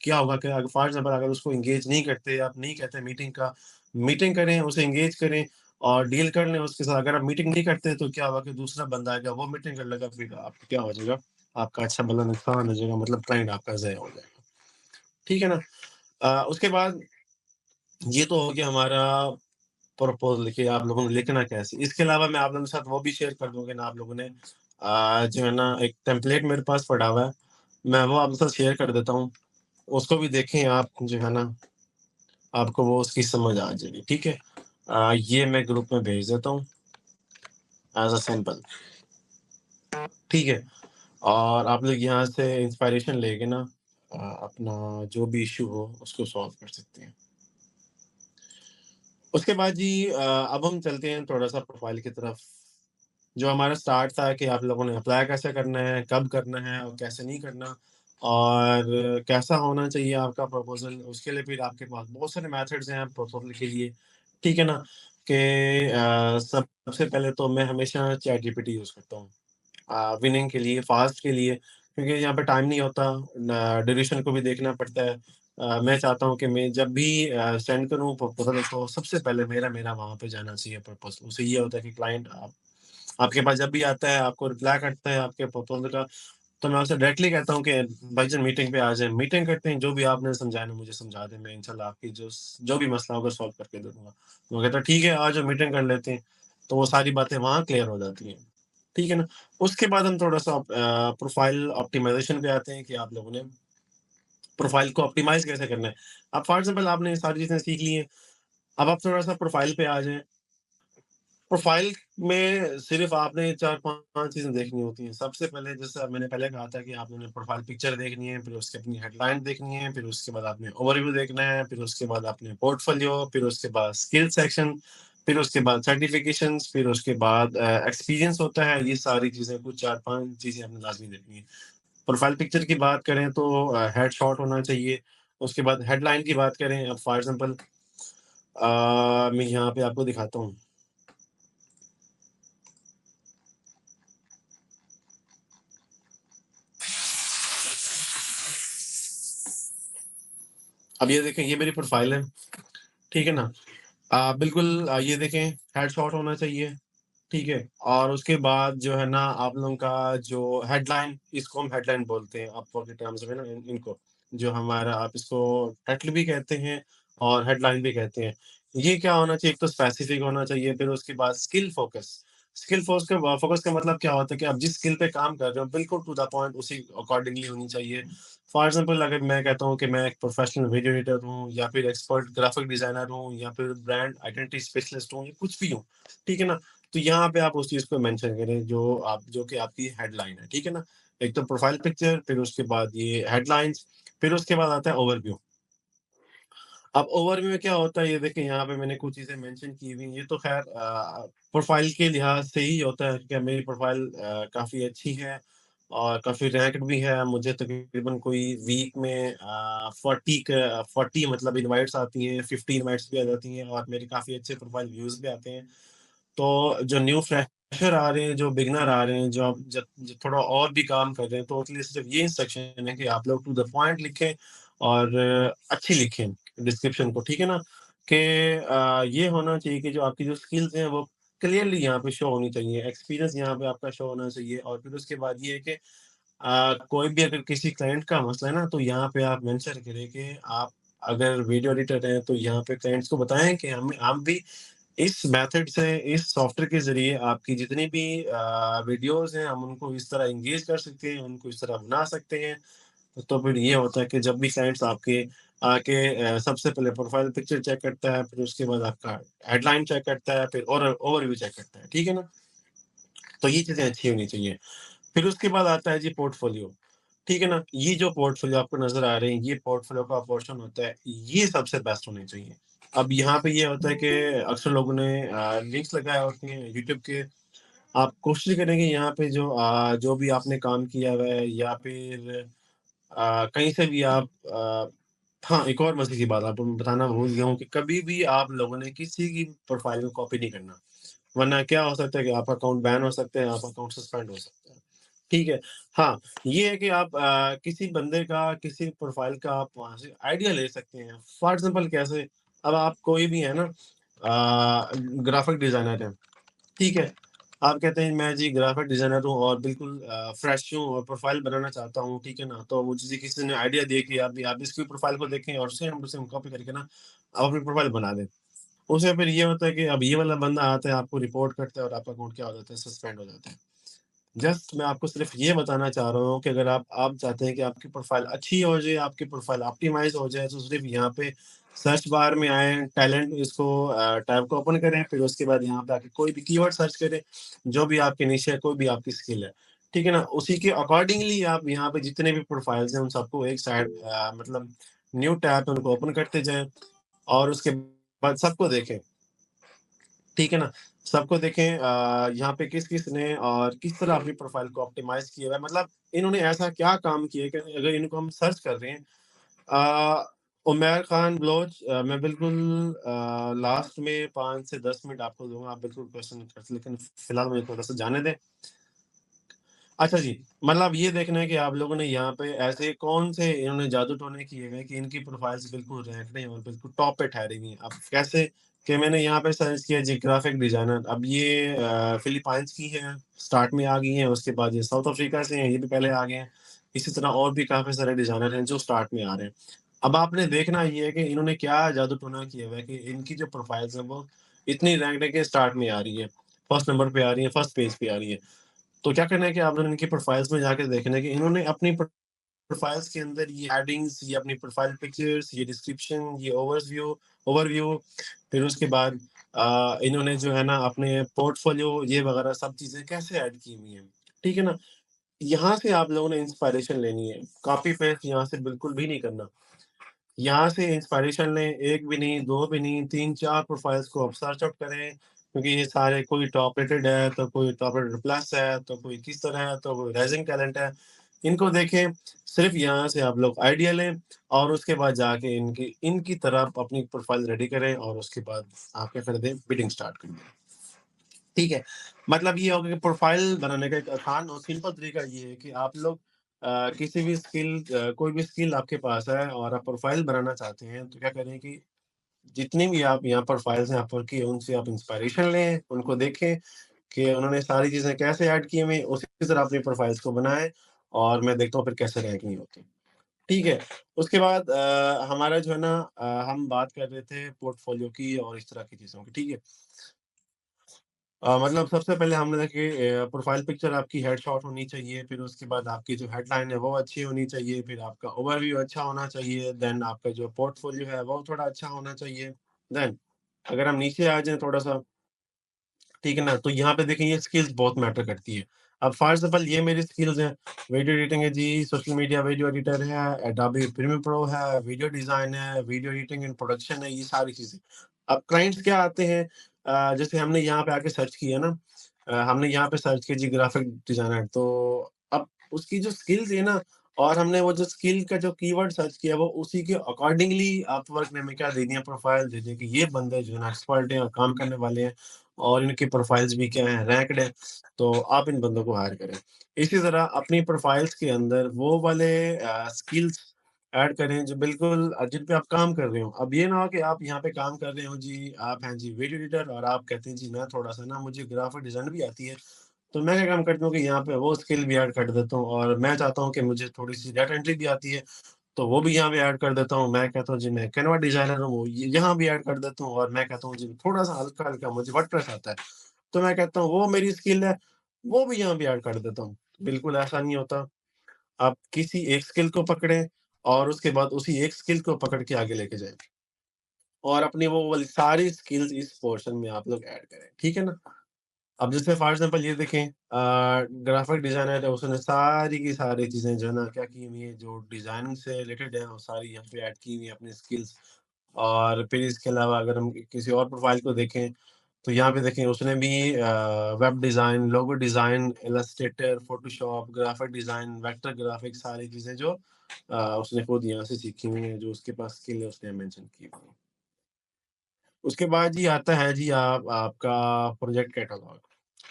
क्या होगा कि अगर फॉर एग्ज़ाम्पल अगर उसको एंगेज नहीं करते, आप नहीं कहते मीटिंग करें, उसे एंगेज करें और डील कर लें उसके साथ। अगर आप मीटिंग नहीं करते, तो क्या होगा कि दूसरा बंदा आएगा, वो मीटिंग कर लेगा, फिर आपको क्या हो जाएगा, आपका अच्छा भला नुकसान हो जाएगा, मतलब क्लाइंट आपका ज़ाया हो जाएगा। ठीक है ना? उसके बाद ये तो हो गया हमारा प्रपोज़ल कि आप लोगों ने लिखना कैसे? इसके अलावा मैं आप लोगों के साथ वो भी शेयर कर दूँ कि ना आप लोगों ने जो है ना एक टेम्पलेट मेरे पास पड़ा हुआ है, मैं वो आपके साथ शेयर कर देता हूँ। उसको भी देखें आप जो है ना, आपको वो उसकी समझ आ जाएगी, ठीक है? ये मैं ग्रुप में भेज देता हूँ एज़ अ सैंपल, ठीक है? और आप लोग यहाँ से इंस्पायरेशन लेके ना अपना जो भी इश्यू हो उसको सॉल्व कर सकते हैं। उसके बाद जी अब हम चलते हैं थोड़ा-सा प्रोफ़ाइल की तरफ। जो हमारा स्टार्ट था कि आप लोगों ने अप्लाई कैसे करना है, कब करना है और कैसे नहीं करना और कैसा होना चाहिए आपका प्रपोज़ल, उसके लिए फिर आपके पास बहुत सारे मेथड्स हैं प्रपोज़ल के लिए, ठीक है ना? कि सबसे पहले तो मैं हमेशा चैट जीपीटी यूज़ करता हूँ। विनिंग के लिए, फ़ास्ट के लिए क्योंकि यहाँ पे टाइम नहीं होता, न ड्यूरेशन को भी देखना पड़ता है। मैं चाहता हूँ कि मैं जब भी सेंड करूँ प्रपोज़ल तो सबसे पहले मेरा मेरा वहाँ पे जाना चाहिए प्रपोज़ल। उससे ये होता है कि क्लाइंट आपके पास जब भी आता है, आपको रिप्लाई करता है आपके प्रपोज़ल का, तो मैं उससे डायरेक्टली कहता हूँ कि भाईजान मीटिंग पे आ जाएँ। मीटिंग करते हैं, जो भी आपने समझाना मुझे समझा दें, मैं इंशाल्लाह आपकी जो भी मसला होगा सॉल्व करके दे दूँगा। वो कहता है ठीक है, आ जाओ मीटिंग कर लेते हैं। तो वो सारी बातें वहाँ क्लियर हो जाती हैं। ठीक है ना? उसके बाद हम थोड़ा-सा प्रोफ़ाइल ऑप्टिमाइज़ेशन पे आते हैं कि आप लोगों ने प्रोफ़ाइल को ऑप्टिमाइज़ कैसे करना है। अब फॉर एग्ज़ाम्पल आपने ये सारी चीज़ें सीख ली हैं, अब आप थोड़ा-सा प्रोफ़ाइल पे आ जाएँ। प्रोफ़ाइल में सिर्फ़ आपने 4-5 चीज़ें देखनी होती हैं। सबसे पहले जैसा मैंने पहले कहा था कि आपने प्रोफ़ाइल पिक्चर देखनी है, फिर उसकी अपनी हेडलाइन देखनी है, फिर उसके बाद आपने ओवरव्यू देखना है, फिर उसके बाद आपने पोर्टफ़ोलियो, फिर उसके बाद स्किल सेक्शन, फिर उसके बाद सर्टिफ़िकेशंस, फिर उसके बाद एक्सपीरियंस होता है। ये सारी चीज़ें कुछ 4-5 चीज़ें आपने लाज़मी देखनी है। प्रोफ़ाइल पिक्चर की बात करें तो हेडशॉट होना चाहिए। उसके बाद हेडलाइन की बात करें, अब फ़ॉर एग्ज़ाम्पल मैं यहाँ पे आपको दिखाता हूँ। अब ये देखें, ये मेरी प्रोफ़ाइल है, ठीक है ना? बिल्कुल ये देखें हेडशॉट होना चाहिए, ठीक है? और उसके बाद जो है ना आप लोगों का जो हेडलाइन, इसको हम हेडलाइन बोलते हैं अपवर्क के टर्म्स में ना इनको, जो हमारा आप इसको टाइटल भी कहते हैं और हेडलाइन भी कहते हैं। ये क्या होना चाहिए, एक तो स्पेसिफिक होना चाहिए, फिर उसके बाद स्किल फ़ोकस। फ़ोकस का मतलब क्या होता है कि आप जिस स्किल पे काम कर रहे हो बिल्कुल टू द पॉइंट उसी अकॉर्डिंगली होनी चाहिए। फॉर एग्ज़ाम्पल अगर मैं कहता हूँ कि मैं एक प्रोफ़ेशनल वीडियो एडिटर हूँ या फिर एक्सपर्ट ग्राफ़िक डिज़ाइनर हूँ या फिर ब्रांड आइडेंटिटी स्पेशलिस्ट हूँ या कुछ भी हूँ, ठीक है ना? तो यहाँ पे आप उस चीज़ को मेंशन करें जो कि आपकी हेडलाइन है, ठीक है ना? एक तो प्रोफ़ाइल पिक्चर, फिर उसके बाद ये हेडलाइन्स, फिर उसके बाद आता है ओवरव्यू। अब ओवरव्यू में क्या होता है, ये देखिए यहाँ पे मैंने कुछ चीज़ें मेंशन की हुई हैं, ये तो ख़ैर प्रोफ़ाइल के लिहाज़ से ही होता है कि मेरी प्रोफ़ाइल काफ़ी अच्छी है और काफ़ी रैंक्ड भी है। मुझे तकरीबन कोई वीक में 40 मतलब इनवाइट्स आती हैं, 50 इनवाइट्स भी आ जाती हैं और मेरे काफ़ी अच्छे प्रोफ़ाइल व्यूज़ भी आते हैं। तो जो न्यू फ्रेशर आ रहे हैं, जो बिगिनर आ रहे हैं, जो अब जो थोड़ा और भी काम कर रहे हैं, तो उसके लिए सिर्फ़ ये इंस्ट्रक्शन है कि आप लोग टू द पॉइंट लिखें और अच्छी लिखें डिस्क्रिप्शन को, ठीक है ना? कि ये होना चाहिए कि जो आपकी जो स्किल्स हैं, वो क्लियरली यहाँ पे शो होनी चाहिए, एक्सपीरियंस यहाँ पे आपका शो होना चाहिए और फिर उसके बाद ये है कि कोई भी अगर किसी क्लाइंट का मसला है ना, तो यहाँ पे आप मेंशन करें कि आप अगर वीडियो एडिटर हैं, तो यहाँ पे क्लाइंट्स को बताएँ कि हम भी इस मेथड से, इस सॉफ्टवेयर के ज़रिए आपकी जितनी भी वीडियोज़ हैं, हम उनको इस तरह एंगेज कर सकते हैं, उनको इस तरह बना सकते हैं। तो फिर ये होता है कि जब भी क्लाइंट्स आपके आके सबसे पहले प्रोफाइल पिक्चर चेक करता है, फिर उसके बाद आपका हेडलाइन चेक करता है, फिर और ओवरव्यू चेक करता है, ठीक है ना? तो ये चीज़ें अच्छी होनी चाहिए। फिर उसके बाद आता है जी पोर्टफोलियो, ठीक है ना? ये जो पोर्टफ़ोलियो आपको नज़र आ रहे हैं, ये पोर्टफ़ोलियो का पोर्शन होता है, ये सबसे बेस्ट होने चाहिए। अब यहाँ पे ये होता है कि अक्सर लोगों ने लिंक्स लगाए होते हैं यूट्यूब के, आप कोशिश करेंगे यहाँ पे जो भी आपने काम किया हुआ है या फिर कहीं से भी आप हाँ, एक और मज़े की बात आपको मैं बताना भूल गया हूँ कि कभी भी आप लोगों ने किसी की प्रोफ़ाइल को कॉपी नहीं करना, वरना क्या हो सकता है कि आपका अकाउंट बैन हो सकता है, आपका अकाउंट सस्पेंड हो सकता है। ठीक है? हाँ, ये है कि आप किसी बंदे का, किसी प्रोफ़ाइल का आप वहाँ से आइडिया ले सकते हैं। फॉर एग्ज़ाम्पल कैसे? अब आप कोई भी है ना ग्राफ़िक डिज़ाइनर है, ठीक है? आप कहते हैं मैं जी ग्राफ़िक डिज़ाइनर हूँ और बिल्कुल फ्रेश हूँ और प्रोफ़ाइल बनाना चाहता हूँ, ठीक है ना? तो मुझे जी किसी ने आइडिया दिया कि आप इसकी प्रोफ़ाइल को देखें और सेम टू सेम कॉपी करके ना आप अपनी प्रोफ़ाइल बना दें। उससे फिर ये होता है कि अब ये वाला बंदा आता है, आपको रिपोर्ट करता है और आपका अकाउंट क्या हो जाता है, सस्पेंड हो जाता है। जस्ट मैं आपको सिर्फ़ ये बताना चाह रहा हूँ कि अगर आप चाहते हैं कि आपकी प्रोफ़ाइल अच्छी हो जाए, आपकी प्रोफ़ाइल ऑप्टिमाइज़ हो जाए, तो सिर्फ़ यहाँ पे सर्च बार में आएँ, टैलेंट इसको टैब को ओपन करें, फिर उसके बाद यहाँ पे आके कोई भी कीवर्ड सर्च करें, जो भी आपकी निश है, कोई भी आपकी स्किल है। ठीक है ना? उसी के अकॉर्डिंगली आप यहाँ पे जितने भी प्रोफ़ाइल्स हैं, उन सबको एक साइड मतलब न्यू टैब पे उनको ओपन करते जाएँ और उसके बाद सबको देखें। ठीक है ना? सबको देखें यहाँ पे किस-किस ने और किस तरह अपनी प्रोफ़ाइल को ऑप्टिमाइज़ किया हुआ है। मतलब इन्होंने ऐसा क्या काम किया है कि अगर इनको हम सर्च कर रहे हैं उमैर खान बलोच मैं बिल्कुल लास्ट में 5 से 10 मिनट आपको दूँगा, आप बिल्कुल क्वेश्चन कर सकते लेकिन फ़िलहाल मुझे थोड़ा-सा जाने दें। अच्छा जी, मतलब ये देखना है कि आप लोगों ने यहाँ पे ऐसे कौन से इन्होंने जादू-टोने किए हुए हैं कि इनकी प्रोफ़ाइल्स बिल्कुल रैंक नहीं और बिल्कुल टॉप पे ठहरी हुई हैं। अब कैसे कि मैंने यहाँ पे सर्च किया जी ग्राफ़िक डिज़ाइनर, अब ये फ़िलिपाइंस की हैं, स्टार्ट में आ गई हैं, उसके बाद ये साउथ अफ़्रीका से हैं, ये भी पहले आ गए हैं। इसी तरह और भी काफ़ी सारे डिज़ाइनर हैं जो स्टार्ट में आ रहे हैं। अब आपने देखना ये है कि इन्होंने क्या जादू-टोना किया हुआ है कि इनकी जो प्रोफ़ाइल्स हैं वो इतनी रैंक्ड है कि स्टार्ट में आ रही है, फर्स्ट नंबर पे आ रही है, फर्स्ट पेज पे आ रही है। तो क्या करना है कि आपने इनकी प्रोफाइल्स में जाके देखना है कि इन्होंने अपनी प्रोफाइल्स के अंदर ये हेडिंग्स, ये अपनी प्रोफाइल पिक्चर्स, ये डिस्क्रिप्शन, ये ओवरव्यू, फिर उसके बाद इन्होंने जो है ना अपने पोर्टफोलियो ये वगैरह सब चीज़ें कैसे ऐड की हुई हैं। ठीक है ना? यहाँ से आप लोगों ने इंस्पिरेशन लेनी है। कॉपी पेस्ट यहाँ से बिल्कुल भी नहीं करना। यहाँ से इंस्पिरेशन लें, 1 भी नहीं, 2 भी नहीं, 3-4 प्रोफाइल्स को आप सर्च आउट करें, क्योंकि ये सारे कोई टॉप रेटेड है, तो कोई टॉप रेटेड प्लस है, तो कोई किस तरह है, तो कोई राइजिंग टैलेंट है। इनको देखें, सिर्फ़ यहाँ से आप लोग आइडिया लें और उसके बाद जाके इनकी इनकी तरफ अपनी प्रोफाइल रेडी करें और उसके बाद आप क्या कर दें, बिडिंग स्टार्ट कर दें। ठीक है? मतलब ये हो गया कि प्रोफ़ाइल बनाने का एक आसान और सिंपल तरीका ये है कि आप लोग किसी भी कोई भी स्किल आपके पास है और आप प्रोफ़ाइल बनाना चाहते हैं, तो क्या करें कि जितनी भी आप यहाँ प्रोफ़ाइल्स हैं अपलोड की, उनसे आप इंस्पिरेशन लें, उनको देखें कि उन्होंने सारी चीज़ें कैसे ऐड की हुई हैं, उसी तरह अपनी प्रोफ़ाइल्स को बनाएँ और मैं देखता हूँ फिर कैसे रैंकिंग होती है। ठीक है? उसके बाद हमारा जो है ना हम बात कर रहे थे पोर्टफ़ोलियो की और इस तरह की चीज़ों की, ठीक है? मतलब सबसे पहले हमने देखिए प्रोफ़ाइल पिक्चर आपकी हेडशॉट होनी चाहिए, फिर उसके बाद आपकी जो हेडलाइन है वो अच्छी होनी चाहिए, फिर आपका ओवरव्यू अच्छा होना चाहिए, देन आपका जो पोर्टफ़ोलियो है वो थोड़ा अच्छा होना चाहिए। देन अगर हम नीचे आ जाएँ थोड़ा-सा, ठीक है ना? तो यहाँ पे देखें ये स्किल्स बहुत मैटर करती है। अब फॉर एग्ज़ाम्पल ये मेरी स्किल्स हैं, वीडियो एडिटिंग है जी, सोशल मीडिया वीडियो एडिटर है, एडोबी प्रीमियर प्रो है, वीडियो डिज़ाइन है, वीडियो एडिटिंग एंड प्रोडक्शन है, ये सारी चीज़ें। अब क्लाइंट्स क्या आते हैं जैसे हमने यहाँ पे आके सर्च किया ना हमने यहाँ पे सर्च किया जी ग्राफ़िक डिज़ाइनर तो अब उसकी जो स्किल्स है ना और हमने वो जो स्किल का जो कीवर्ड सर्च किया वो उसी के अकॉर्डिंगली अपवर्क ने हमें क्या दे दिया प्रोफ़ाइल दे दिया कि ये बंदे जो है ना एक्सपर्ट हैं और काम करने वाले हैं और इनकी प्रोफाइल्स भी क्या हैं, रैंक्ड हैं, तो आप इन बंदों को हायर करें। इसी तरह अपनी प्रोफाइल्स के अंदर वो वाले स्किल्स ऐड करें जो बिल्कुल जिन पे आप काम कर रहे हो। अब ये ना हो कि आप यहाँ पे काम कर रहे हो जी, आप हैं जी वीडियो एडिटर और आप कहते हैं जी मैं थोड़ा-सा ना मुझे ग्राफ़िक डिज़ाइन भी आती है, तो मैं क्या काम करता हूँ कि यहाँ पे वो स्किल भी ऐड कर देता हूँ और मैं चाहता हूँ कि मुझे थोड़ी-सी डाटा एंट्री भी आती है, तो वो भी यहाँ पे ऐड कर देता हूँ। मैं कहता हूँ जी मैं कैनवा डिज़ाइनर हूँ, वो ये यहाँ भी ऐड कर देता हूँ और मैं कहता हूँ जी थोड़ा-सा हल्का-हल्का मुझे वर्डप्रेस आता है। तो मैं कहता हूँ वो मेरी स्किल है, वो भी यहाँ पे ऐड कर देता हूँ। बिल्कुल ऐसा नहीं होता। आप किसी एक स्किल को पकड़ें और उसके बाद उसी एक स्किल को पकड़ के आगे लेके जाएँ और अपनी वो वाली सारी स्किल्स इस पोर्शन में आप लोग ऐड करें। ठीक है ना? अब जैसे फॉर एग्ज़ाम्पल ये देखें ग्राफ़िक डिज़ाइनर है, उसने सारी की सारी चीज़ें जो है ना क्या की हुई हैं, जो डिज़ाइनिंग से रिलेटेड हैं, वो सारी यहाँ पे ऐड की हुई हैं अपनी स्किल्स। और फिर इसके अलावा अगर हम किसी और प्रोफ़ाइल को देखें, तो यहाँ पे देखें उसने भी web design, logo design, Illustrator, Photoshop, graphic design, vector graphics सारी चीज़ें जो उसने खुद यहाँ से सीखी हुई हैं, जो उसके पास स्किल है उसने मेंशन की हुई है। उसके बाद जी आता है जी आपका प्रोजेक्ट कैटलॉग।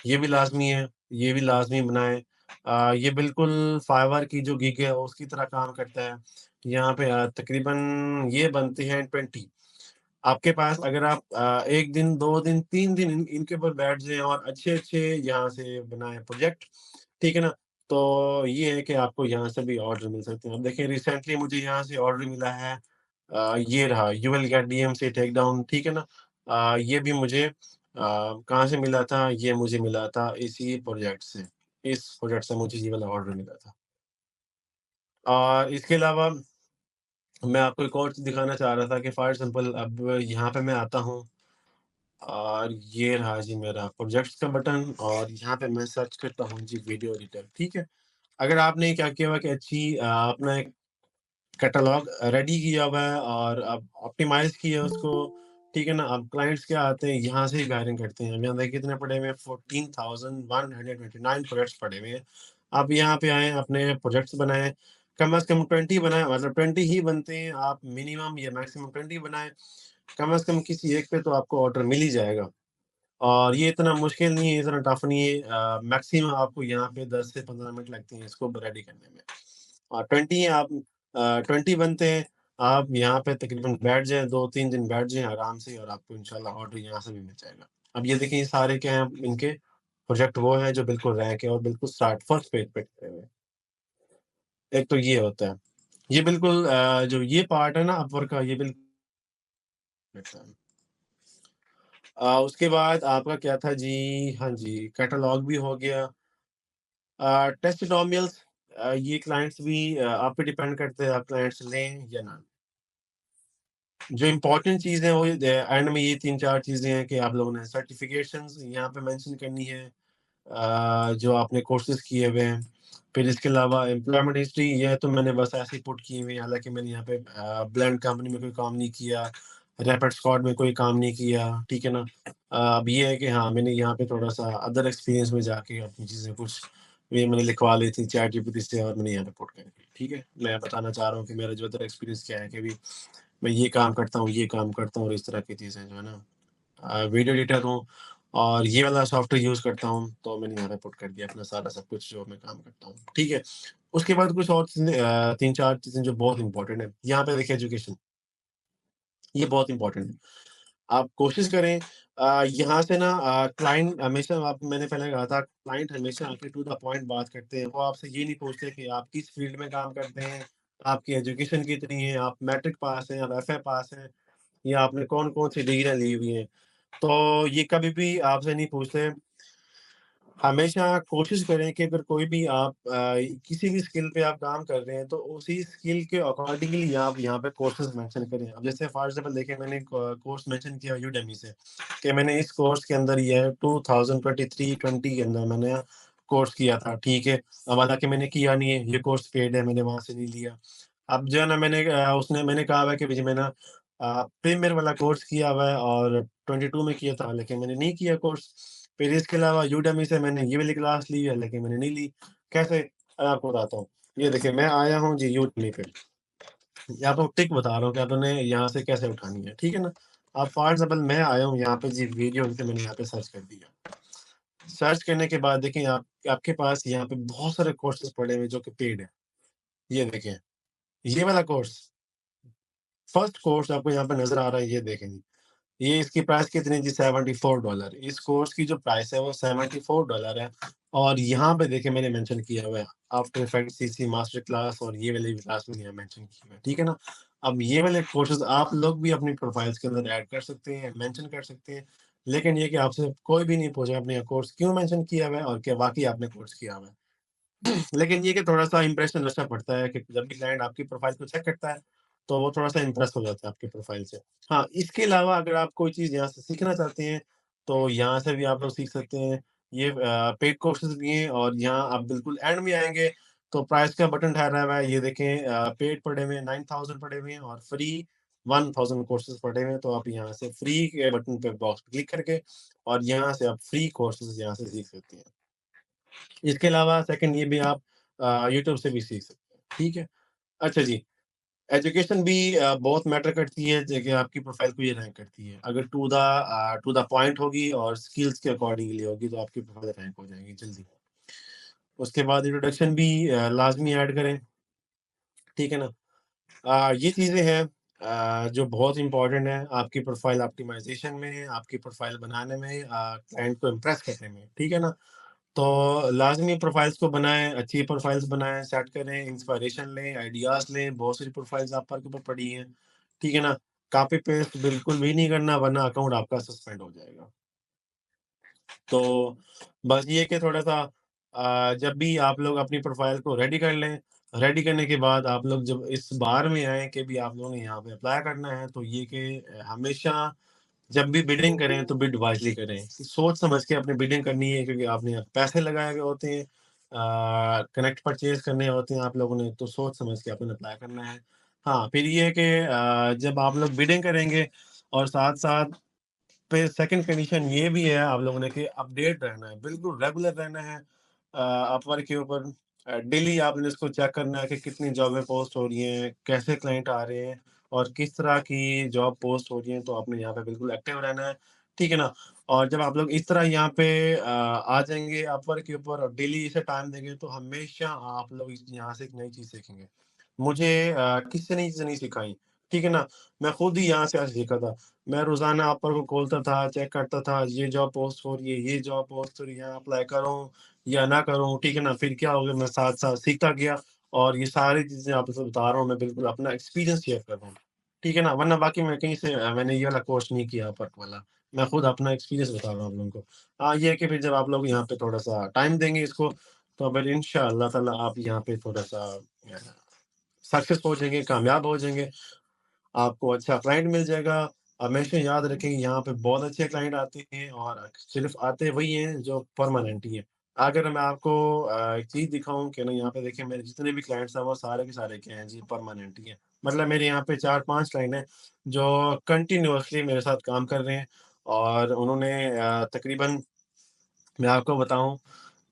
ये भी लाज़मी है, ये भी लाज़मी बनाएँ। ये बिल्कुल फाइवर की जो गिग है उसकी तरह काम करता है। यहाँ पे तकरीबन ये बनते हैं 20। आपके पास अगर आप 1 दिन, 2 दिन, 3 दिन इनके ऊपर बैठ जाएँ और अच्छे-अच्छे यहाँ से बनाएँ प्रोजेक्ट, ठीक है ना? तो ये है कि आपको यहाँ से भी ऑर्डर मिल सकते हैं। अब देखिए रिसेंटली मुझे यहाँ से ऑर्डर मिला है ये रहा you will get DMC take down, ठीक है ना? ये भी मुझे कहाँ से मिला था? ये मुझे मिला था इसी प्रोजेक्ट से। इस प्रोजेक्ट से मुझे ये वाला ऑर्डर मिला था। और इसके अलावा मैं आपको एक और चीज़ दिखाना चाह रहा था कि फॉर एग्ज़ाम्पल अब यहाँ पे मैं आता हूँ और ये रहा जी मेरा प्रोजेक्ट्स का बटन और यहाँ पे मैं सर्च करता हूँ जी वीडियो एडिटर, ठीक है? अगर आपने क्या किया हुआ कि अच्छी अपना एक कैटलॉग रेडी किया हुआ है और अब ऑप्टिमाइज़ किया है उसको, ठीक है ना? अब क्लाइंट्स क्या आते हैं, यहाँ से ही हायरिंग करते हैं। अब यहाँ देखिए कितने पड़े हुए हैं 14,129 प्रोजेक्ट्स पड़े हुए हैं। आप यहाँ पे आएँ, अपने प्रोजेक्ट्स बनाएँ, कम से कम 20 बनाएँ मतलब 20 ही बनते हैं, आप मिनिमम या मैक्सिमम 20 बनाएँ। कम से कम किसी एक पे तो आपको ऑर्डर मिल ही जाएगा। और ये इतना मुश्किल नहीं है, इतना टफ़ नहीं है मैक्सिमम आपको यहाँ पे 10 से 15 मिनट लगते हैं इसको रेडी करने में। और 20 आप 20 बनते हैं, आप यहाँ पे तकरीबन बैठ जाएँ, 2-3 दिन बैठ जाएँ आराम से और आपको इंशाल्लाह ऑर्डर यहाँ से भी मिल जाएगा। अब ये देखिए ये सारे क्या हैं इनके प्रोजेक्ट वो हैं जो बिल्कुल रैंक है और बिल्कुल स्टार्ट फर्स्ट पेज पे खड़े हुए हैं। एक तो ये होता है। ये बिल्कुल जो ये पार्ट है ना अपवर्क का ये बिल्कुल रहता है। उसके बाद आपका क्या था जी हाँ जी, कैटलॉग भी हो गया। टेस्टिमोनियल्स ये क्लाइंट्स भी आप पे डिपेंड करते हैं, आप क्लाइंट्स लें या ना। जो इम्पोर्टेंट चीज़ है वो एंड में ये 3-4 चीज़ें हैं कि आप लोगों ने सर्टिफ़िकेशंस यहाँ पे मेंशन करनी है जो आपने कोर्सेज़ किए हुए हैं। फिर इसके अलावा एम्प्लॉयमेंट हिस्ट्री ये तो मैंने बस ऐसे ही पुट की हुई है, हालाँकि मैंने यहाँ पे ब्लेंड कंपनी में कोई काम नहीं किया, रैपिड स्क्वाड में कोई काम नहीं किया, ठीक है ना? अब ये है कि हाँ, मैंने यहाँ पे थोड़ा-सा अदर एक्सपीरियंस में जाके अपनी चीज़ें कुछ ये मैंने लिखवा ली थी चैटजीपीटी से और मैंने यहाँ पे पुट कर दी, ठीक है? मैं बताना चाह रहा हूँ कि मेरा जो अदर एक्सपीरियंस क्या है कि अभी मैं ये काम करता हूँ, ये काम करता हूँ और इस तरह की चीज़ें जो है ना वीडियो एडिटर हूँ और ये वाला सॉफ्टवेयर यूज़ करता हूँ, तो मैंने यहाँ पे पुट कर दिया अपना सारा सब कुछ जो मैं काम करता हूँ, ठीक है? उसके बाद कुछ और चीज़ें 3-4 चीज़ें जो बहुत इम्पोर्टेंट है। यहाँ पे देखिए एजुकेशन, ये बहुत इम्पोर्टेंट है। आप कोशिश करें यहाँ से ना क्लाइंट हमेशा आप मैंने पहले कहा था क्लाइंट हमेशा आके टू द पॉइंट बात करते हैं। वो आपसे ये नहीं पूछते कि आप किस फील्ड में काम करते हैं, आपकी एजुकेशन कितनी है, आप मैट्रिक पास हैं, आप एफए पास हैं या आपने कौन-कौन सी डिग्रियाँ ली हुई हैं। तो ये कभी भी आपसे नहीं पूछते। हमेशा कोशिश करें कि अगर कोई भी आप किसी भी स्किल पे आप काम कर रहे हैं, तो उसी स्किल के अकॉर्डिंगली आप यहाँ पे कोर्सेज़ मेंशन करें। अब जैसे फॉर एग्ज़ाम्पल देखिए मैंने एक कोर्स मेंशन किया यूडेमी से कि मैंने इस कोर्स के अंदर ये 2023-20 के अंदर मैंने कोर्स किया था, ठीक है। अब हालाँकि मैंने किया नहीं है, ये कोर्स पेड है, मैंने वहाँ से नहीं लिया। अब जो है ना मैंने कहा हुआ है कि भई मैंने प्रीमियर वाला कोर्स किया हुआ है और 22 में किया था, लेकिन मैंने नहीं किया कोर्स। फिर इसके अलावा यूडेमी से मैंने ये वाली क्लास ली है, लेकिन मैंने नहीं ली। कैसे? आपको बताता हूँ। ये देखिए मैं आया हूँ जी यूडेमी पे, यहाँ पे टिक बता रहा हूँ कि आपने यहाँ से कैसे उठानी है, ठीक है ना? अब फॉर एग्ज़ाम्पल मैं आया हूँ यहाँ पे जी वीडियो पे मैंने यहाँ पे सर्च कर दिया। सर्च करने के बाद देखिए आपके पास यहाँ पे बहुत सारे कोर्सेज़ पड़े हुए हैं जो कि पेड है। ये देखें, ये वाला कोर्स, फर्स्ट कोर्स आपको यहाँ पे नज़र आ रहा है, ये देखें जी। ये इसकी प्राइस कितनी थी $74। इस कोर्स की जो प्राइस है वो $74 है और यहाँ पे देखिए मैंने मेंशन किया हुआ है after effects CC master class और ये वाली भी क्लास मैंने यहाँ मेंशन की हुआ है, ठीक है ना? अब ये वाले कोर्सेज़ आप लोग भी अपनी प्रोफाइल्स के अंदर ऐड कर सकते हैं, मेंशन कर सकते हैं, लेकिन ये कि आपसे कोई भी नहीं पूछेगा आपने कोर्स क्यों मेंशन किया हुआ है और क्या वाक़ई आपने कोर्स किया हुआ है। लेकिन ये कि थोड़ा-सा इंप्रेशन अच्छा पड़ता है कि जब भी क्लाइंट आपकी प्रोफाइल को चेक करता है, तो वो थोड़ा-सा इम्प्रेस हो जाता है आपकी प्रोफाइल से। हाँ, इसके अलावा अगर आप कोई चीज़ यहाँ से सीखना चाहते हैं, तो यहाँ से भी आप लोग सीख सकते हैं। ये पेड कोर्सेज़ भी हैं और यहाँ आप बिल्कुल एंड में आएँगे, तो प्राइस का बटन ठहरा हुआ है, ये देखें पेड पड़े हुए हैं, 9000 पड़े हुए हैं और फ्री 1000 कोर्सेज़ पड़े हुए हैं, तो आप यहाँ से फ्री के बटन पे बॉक्स पे क्लिक करके और यहाँ से आप फ्री कोर्सेज़ यहाँ से सीख सकते हैं। इसके अलावा सेकंड ये भी आप यूट्यूब से भी सीख सकते हैं, ठीक है? अच्छा जी, एजुकेशन भी बहुत मैटर करती है देखिए आपकी प्रोफ़ाइल को ये रैंक करती है। अगर टू द पॉइंट होगी और स्किल्स के अकॉर्डिंगली होगी, तो आपकी प्रोफ़ाइल रैंक हो जाएगी जल्दी। उसके बाद इंट्रोडक्शन भी लाज़मी ऐड करें, ठीक है ना? ये चीज़ें हैं जो बहुत इम्पोर्टेंट है आपकी प्रोफ़ाइल ऑप्टिमाइज़ेशन में, आपकी प्रोफ़ाइल बनाने में, क्लाइंट को इम्प्रेस करने में, ठीक है ना? तो लाज़मी प्रोफ़ाइल्स को बनाएँ, अच्छी प्रोफ़ाइल्स बनाएँ, सेट करें, इंस्पिरेशन लें, आइडियाज़ लें, बहुत सारी प्रोफ़ाइल्स आप पर के ऊपर पड़ी हैं, ठीक है ना? कॉपी पेस्ट बिल्कुल भी नहीं करना वरना अकाउंट आपका सस्पेंड हो जाएगा। तो बस ये है कि थोड़ा-सा जब भी आप लोग अपनी प्रोफ़ाइल को रेडी कर लें, रेडी करने के बाद आप लोग जब इस बार में आएँ कि भी आप लोगों ने यहाँ पे अप्लाई करना है, तो ये कि हमेशा जब भी बिडिंग करें तो बिड वाइज़ली करें। सोच समझ के अपनी बिडिंग करनी है क्योंकि आपने पैसे लगाए हुए होते हैं कनेक्ट परचेज़ करने होते हैं आप लोगों ने, तो सोच समझ के आपने अप्लाई करना है। हाँ, फिर ये है कि जब आप लोग बिडिंग करेंगे और साथ-साथ पे सेकंड कंडीशन ये भी है आप लोगों ने कि अपडेट रहना है, बिल्कुल रेगुलर रहना है अपवर्क के ऊपर। डेली आपने इसको चेक करना है कि कितनी जॉबें पोस्ट हो रही हैं, कैसे क्लाइंट आ रहे हैं और किस तरह की जॉब पोस्ट हो रही हैं, तो आपने यहाँ पे बिल्कुल एक्टिव रहना है, ठीक है ना? और जब आप लोग इस तरह यहाँ पे आ जाएँगे अपवर्क के ऊपर और डेली इसे टाइम देंगे, तो हमेशा आप लोग इस यहाँ से एक नई चीज़ सीखेंगे। मुझे किसी ने ये चीज़ें नहीं सिखाई, ठीक है ना? मैं खुद ही यहाँ से आज सीखा था। मैं रोज़ाना ऐपर को खोलता था, चेक करता था, ये जॉब पोस्ट हो रही है, ये जॉब पोस्ट हो रही है, यहाँ अप्लाई करूँ या ना करूँ, ठीक है ना? फिर क्या हो गया मैं साथ-साथ सीखता गया और ये सारी चीज़ें आपसे बता रहा हूँ मैं बिल्कुल अपना एक्सपीरियंस शेयर कर रहा हूँ, ठीक है ना? वरना बाकी मैं कहीं से मैंने ये वाला कोर्स नहीं किया अपवर्क वाला। मैं खुद अपना एक्सपीरियंस बता रहा हूँ आप लोगों को। हाँ, ये है कि फिर जब आप लोग यहाँ पे थोड़ा-सा टाइम देंगे इसको, तो फिर इंशाअल्लाह ताला आप यहाँ पे थोड़ा-सा सक्सेस हो जाएँगे, कामयाब हो जाएँगे। आपको अच्छा क्लाइंट मिल जाएगा। हमेशा याद रखें यहाँ पे बहुत अच्छे क्लाइंट आते हैं और सिर्फ़ आते वही हैं जो परमानेंट ही हैं। अगर मैं आपको एक चीज़ दिखाऊँ कि ना यहाँ पे देखिए मेरे जितने भी क्लाइंट्स हैं वो सारे के सारे क्या हैं जी परमानेंट ही हैं। मतलब मेरे यहाँ पे 4-5 क्लाइंट हैं जो कंटिन्यूअसली मेरे साथ काम कर रहे हैं और उन्होंने तकरीबन मैं आपको बताऊँ